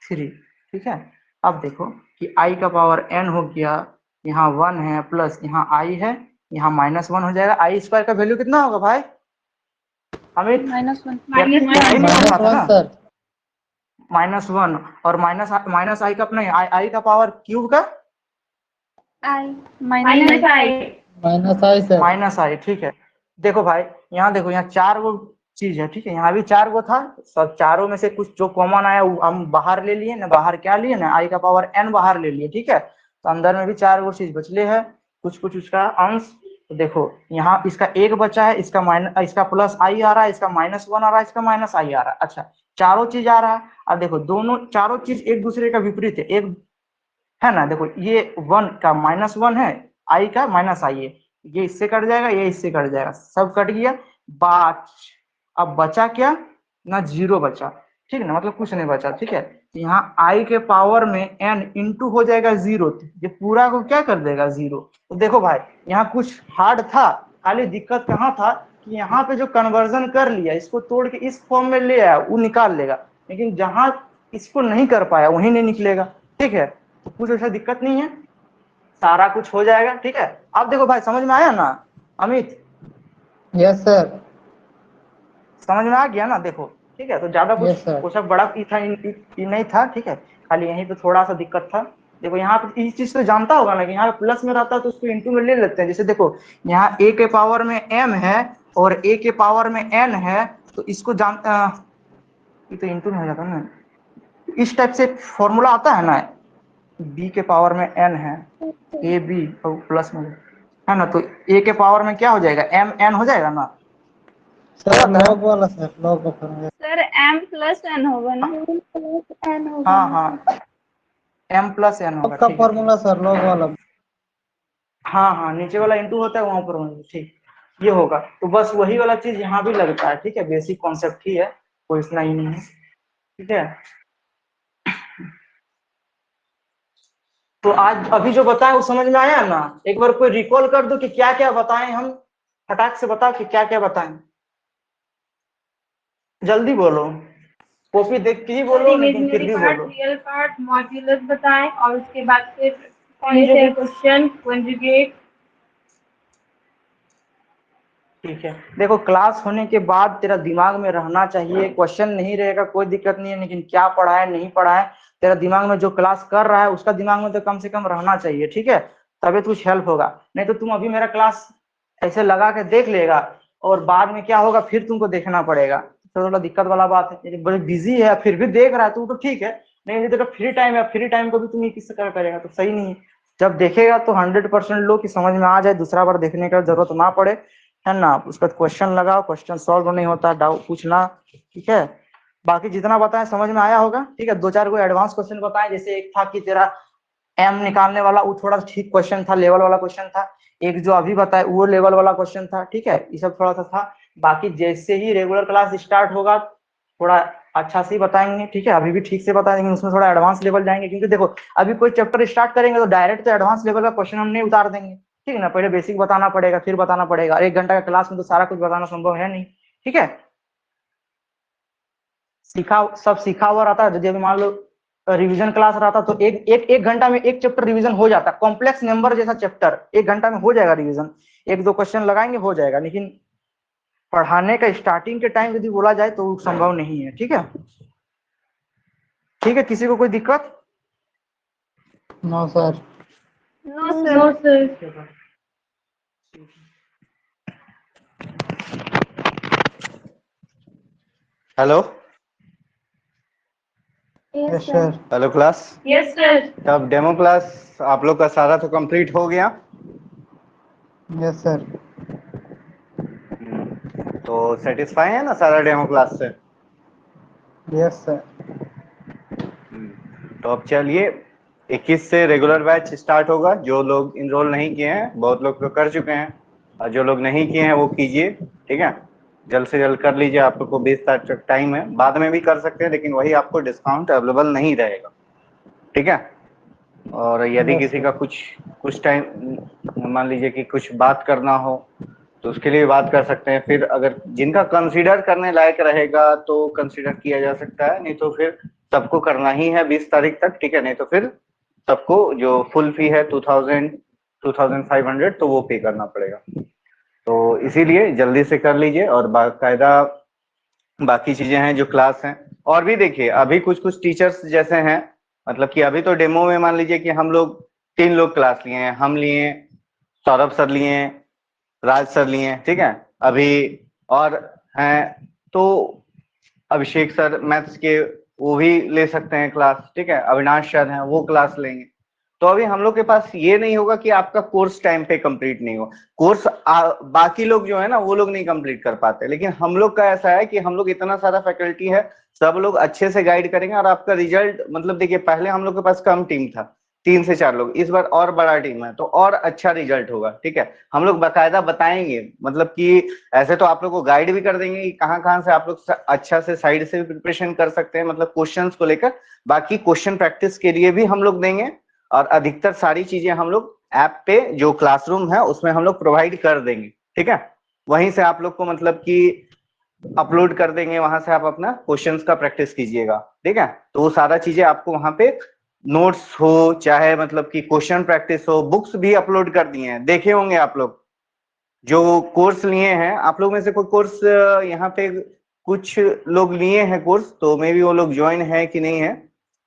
3, ठीक है। अब देखो कि आई का पावर n हो गया, यहाँ 1 है प्लस यहाँ आई है, यहाँ -1 हो जाएगा। आई स्क्वायर का वैल्यू कितना होगा भाई? हमें -1 सर -1 और माइनस आई का अपना आई का पावर क्यूब का आई माइनस आई। माइनस आई सर। माइनस आई, ठीक है। देखो भाई यहाँ देखो, यहाँ 4 गो चीज है, ठीक है, यहाँ भी 4 गो था, सब चारों में से कुछ जो कॉमन आया वो हम बाहर ले लिए ना, बाहर क्या लिए ना, आई का पावर n बाहर ले लिए, ठीक है। तो अंदर में भी 4 गो चीज बचले है, कुछ कुछ उसका अंश। तो देखो यहाँ इसका 1 बचा है, इसका प्लस आई आ रहा है, इसका -1 आ रहा है, इसका माइनस आई आ रहा है। अच्छा चारों चीज आ रहा है। अब देखो दोनों चारों चीज एक दूसरे का विपरीत है, एक है ना। देखो ये 1 का -1 है, आई का माइनस आई है, ये इससे कट जाएगा, ये इससे कट जाएगा, सब कट गया। बाच अब बचा क्या ना, जीरो बचा, ठीक है ना, मतलब कुछ नहीं बचा, ठीक है। यहाँ आई के पावर में n इंटू हो जाएगा जीरो, ये पूरा को क्या कर देगा जीरो। तो देखो भाई यहाँ कुछ हार्ड था, खाली दिक्कत कहाँ था कि यहाँ पे जो कन्वर्जन कर लिया इसको तोड़ के इस फॉर्म में ले आया वो निकाल लेगा, लेकिन जहां इसको नहीं कर पाया वही नहीं निकलेगा, ठीक है। तो कुछ ऐसा दिक्कत नहीं है, सारा कुछ हो जाएगा, ठीक है। अब देखो भाई समझ में आया ना अमित, यस सर। समझ में आ गया ना, देखो ठीक है। तो ज्यादा Yes, sir. कुछ बड़ा था नहीं था, ठीक है, खाली यहीं पे थोड़ा सा दिक्कत था। देखो यहाँ पे इस चीज तो जानता होगा ना कि यहाँ पे प्लस में रहता है तो उसको इंटू में ले लेते हैं। जैसे देखो यहाँ a के पावर में m है और a के पावर में n है, तो इसको ये तो इंटू में हो जाता है ना, इस टाइप से फॉर्मूला आता है ना, b के पावर में n है, a b और प्लस में है ना, तो a के पावर में क्या हो जाएगा, m n हो जाएगा ना। सर लॉग वाला सर, लॉग का formula. Sir m plus n होगा ना? हाँ हाँ m प्लस n होगा, लॉग का ठीक है। फॉर्मूला सर, लॉग वाला। हाँ हाँ नीचे वाला इंटू होता है वहां पर होंगे, ठीक ये होगा। तो बस वही वाला चीज यहाँ भी लगता है, ठीक है, बेसिक कॉन्सेप्ट ही है, कोई इतना ही नहीं है, ठीक है। तो आज अभी जो बताए वो समझ में आया ना, एक बार कोई रिकॉल कर दो कि क्या क्या बताएं हम, फटाक से बताओ कि क्या क्या बताएं, जल्दी बोलो, कॉपी देख के ही बोलो लेकिन फिर इमेजिनरी भी पार्ट, बोलो। रियल पार्ट, मॉड्यूलस बताएं और उसके बाद फिर क्वेश्चन, कॉन्जुगेट। ठीक है, देखो क्लास होने के बाद तेरा दिमाग में रहना चाहिए, क्वेश्चन नहीं रहेगा कोई दिक्कत नहीं है, लेकिन क्या पढ़ा है नहीं पढ़ा है तेरा दिमाग में, जो क्लास कर रहा है उसका दिमाग में तो कम से कम रहना चाहिए, ठीक है, तभी तो कुछ हेल्प होगा। नहीं तो तुम अभी मेरा क्लास ऐसे लगा के देख लेगा और बाद में क्या होगा फिर तुमको देखना पड़ेगा, तो थोड़ा दिक्कत वाला बात है। यदि बड़ी बिजी है फिर भी देख रहा है तो ठीक है, नहीं यदि तेरा फ्री टाइम है, फ्री टाइम को भी तुम किस तरह करेगा तो सही नहीं है। जब देखेगा तो 100% लो कि समझ में आ जाए, दूसरा बार देखने का जरूरत ना पड़े, है ना। उसका क्वेश्चन लगाओ, क्वेश्चन सॉल्व नहीं होता डाउट पूछना, ठीक है। बाकी जितना बताएं समझ में आया होगा, ठीक है। दो चार को एडवांस क्वेश्चन बताएं, जैसे एक था कि तेरा एम निकालने वाला वो थोड़ा ठीक क्वेश्चन था, लेवल वाला क्वेश्चन था, एक जो अभी बताए वो लेवल वाला क्वेश्चन था, ठीक है, ये सब थोड़ा सा था। बाकी जैसे ही रेगुलर क्लास स्टार्ट होगा थोड़ा अच्छा से ही बताएंगे, ठीक है, अभी भी ठीक से बताएंगे, लेकिन उसमें थोड़ा एडवांस लेवल जाएंगे, क्योंकि देखो अभी कोई चैप्टर स्टार्ट करेंगे तो डायरेक्ट तो एडवांस लेवल का क्वेश्चन हम नहीं उतार देंगे, ठीक है ना, पहले बेसिक बताना पड़ेगा फिर बताना पड़ेगा, 1 घंटा का क्लास में तो सारा कुछ बताना संभव है नहीं, ठीक है। सब सीखा हुआ रहता है, यदि अभी मान लो रिवीजन क्लास रहता तो एक घंटा में एक चैप्टर रिवीजन हो जाता, कॉम्प्लेक्स नंबर जैसा चैप्टर 1 घंटा में हो जाएगा रिवीजन, 1-2 क्वेश्चन लगाएंगे हो जाएगा, लेकिन पढ़ाने का स्टार्टिंग के टाइम यदि बोला जाए तो संभव नहीं है, ठीक है। ठीक है, किसी को कोई दिक्कत? No sir. No sir. Hello yes sir. Hello class. Yes sir. तब डेमो क्लास आप लोग का सारा तो कंप्लीट हो गया? Yes sir. तो सेटिस्फाई है ना सारा डेमो क्लास से? Yes sir. तो अब चलिए 21 से रेगुलर बैच स्टार्ट होगा। जो लोग इनरोल नहीं किए हैं, बहुत लोग तो कर चुके हैं, और जो लोग नहीं किए हैं वो कीजिए, ठीक है, जल्द से जल्द कर लीजिए। आप लोग को 20 तारीख तक टाइम है, बाद में भी कर सकते हैं, लेकिन वही आपको डिस्काउंट अवेलेबल नहीं रहेगा, ठीक है। और यदि किसी का कुछ टाइम मान लीजिए कि कुछ बात करना हो तो उसके लिए बात कर सकते हैं। फिर अगर जिनका कंसीडर करने लायक रहेगा तो कंसीडर किया जा सकता है, नहीं तो फिर सबको करना ही है 20 तारीख तक, ठीक है, नहीं तो फिर सबको जो फुल फी है 2500 तो वो पे करना पड़ेगा। तो इसीलिए जल्दी से कर लीजिए, और बाकायदा बाकी चीजें हैं जो क्लास हैं। और भी देखिए अभी कुछ टीचर्स जैसे हैं, मतलब कि अभी तो डेमो में मान लीजिए कि हम लोग 3 लोग क्लास लिए हैं, हम लिए, सौरभ सर लिए, राज सर लिए, ठीक है, अभी और हैं तो अभिषेक सर मैथ्स के वो भी ले सकते हैं क्लास, ठीक है, अविनाश सर हैं वो क्लास लेंगे। तो अभी हम लोग के पास ये नहीं होगा कि आपका कोर्स टाइम पे कंप्लीट नहीं हो, कोर्स बाकी लोग जो है ना वो लोग नहीं कंप्लीट कर पाते, लेकिन हम लोग का ऐसा है कि हम लोग इतना सारा फैकल्टी है, सब लोग अच्छे से गाइड करेंगे और आपका रिजल्ट, मतलब देखिए पहले हम लोग के पास कम टीम था, 3 से 4 लोग, इस बार और बड़ा टीम है तो और अच्छा रिजल्ट होगा। ठीक है, हम लोग बाकायदा बताएंगे, मतलब कि ऐसे तो आप लोग को गाइड भी कर देंगे कि कहाँ कहाँ से आप लोग अच्छा से साइड से भी प्रिपरेशन कर सकते हैं, मतलब क्वेश्चंस को लेकर। बाकी क्वेश्चन प्रैक्टिस के लिए भी हम लोग देंगे, और अधिकतर सारी चीजें हम लोग ऐप पे जो क्लासरूम है उसमें हम लोग प्रोवाइड कर देंगे। ठीक है, वहीं से आप लोग को मतलब कि अपलोड कर देंगे, वहां से आप अपना क्वेश्चंस का प्रैक्टिस कीजिएगा। ठीक है, तो वो सारा चीजें आपको वहां पे नोट्स हो चाहे मतलब कि क्वेश्चन प्रैक्टिस हो, बुक्स भी अपलोड कर दिए हैं, देखे होंगे आप लोग जो कोर्स लिए हैं। आप लोग में से कोई कोर्स यहाँ पे कुछ लोग लिए हैं कोर्स, तो मे बी वो लोग ज्वाइन है कि नहीं है,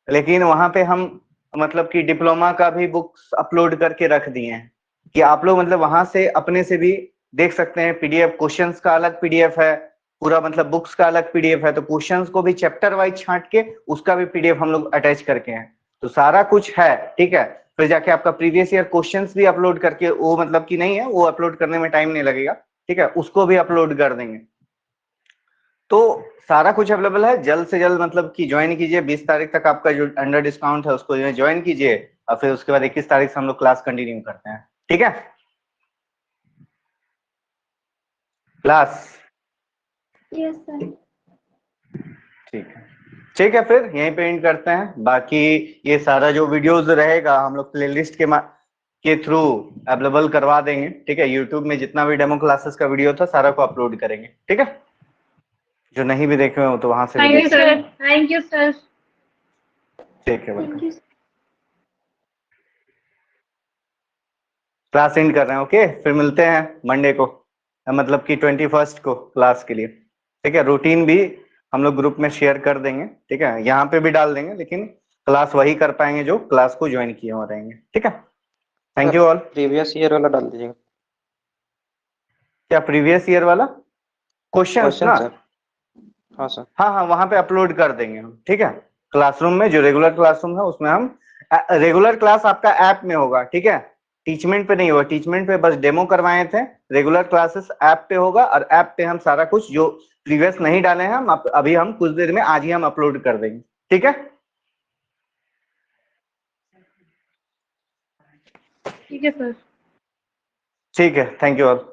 लेकिन वहां पे हम मतलब कि डिप्लोमा का भी बुक्स अपलोड करके रख दिए हैं कि आप लोग मतलब वहां से अपने से भी देख सकते हैं। पीडीएफ क्वेश्चंस का अलग पीडीएफ है, पूरा मतलब बुक्स का अलग पीडीएफ है, तो क्वेश्चंस को भी चैप्टर वाइज छांट के उसका भी पीडीएफ हम लोग अटैच करके हैं, तो सारा कुछ है। ठीक है, फिर जाके आपका प्रीवियस ईयर क्वेश्चंस भी अपलोड करके, वो मतलब कि नहीं है, वो अपलोड करने में टाइम नहीं लगेगा। ठीक है, उसको भी अपलोड कर देंगे। तो सारा कुछ अवेलेबल है, जल्द से जल्द मतलब कि ज्वाइन कीजिए। 20 तारीख तक आपका जो अंडर डिस्काउंट है उसको ज्वाइन कीजिए, और फिर उसके बाद 21 तारीख से हम लोग क्लास कंटिन्यू करते हैं। ठीक है, क्लास यस सर। ठीक है, ठीक है, फिर यहीं पे एंड करते हैं। बाकी ये सारा जो वीडियोस रहेगा हम लोग प्लेलिस्ट के थ्रू अवेलेबल करवा देंगे। ठीक है, यूट्यूब में जितना भी डेमो क्लासेस का वीडियो था सारा को अपलोड करेंगे। ठीक है, जो नहीं भी देखे हो तो वहां से भी थैंक यू देख सकते सर, थैंक यू सर। हैं। ठीक है, thank welcome. You. Class and कर रहे हैं। ओके, फिर मिलते हैं मंडे को, मतलब कि 21 को क्लास के लिए। ठीक है, रूटीन भी हम लोग ग्रुप में शेयर कर देंगे। ठीक है, यहाँ पे भी डाल देंगे, लेकिन क्लास वही कर पाएंगे जो क्लास को ज्वाइन किए हो रहेंगे। ठीक है, thank you all. Previous year वाला डाल दीजिएगा क्या प्रीवियस ईयर वाला क्वेश्चंस क्वेश्चन ना? सर। हाँ सर। हाँ हाँ, वहां पे अपलोड कर देंगे हम। ठीक है, क्लासरूम में जो रेगुलर क्लासरूम है उसमें हम, रेगुलर क्लास आपका ऐप में होगा। ठीक है, टीचमेंट पे नहीं होगा, टीचमेंट पे बस डेमो करवाए थे। रेगुलर क्लासेस ऐप पे होगा, और ऐप पे हम सारा कुछ जो प्रीवियस नहीं डाले हैं हम अभी हम कुछ देर में आज ही हम अपलोड कर देंगे। ठीक है, ठीक है सर। ठीक है, थैंक यू ऑल।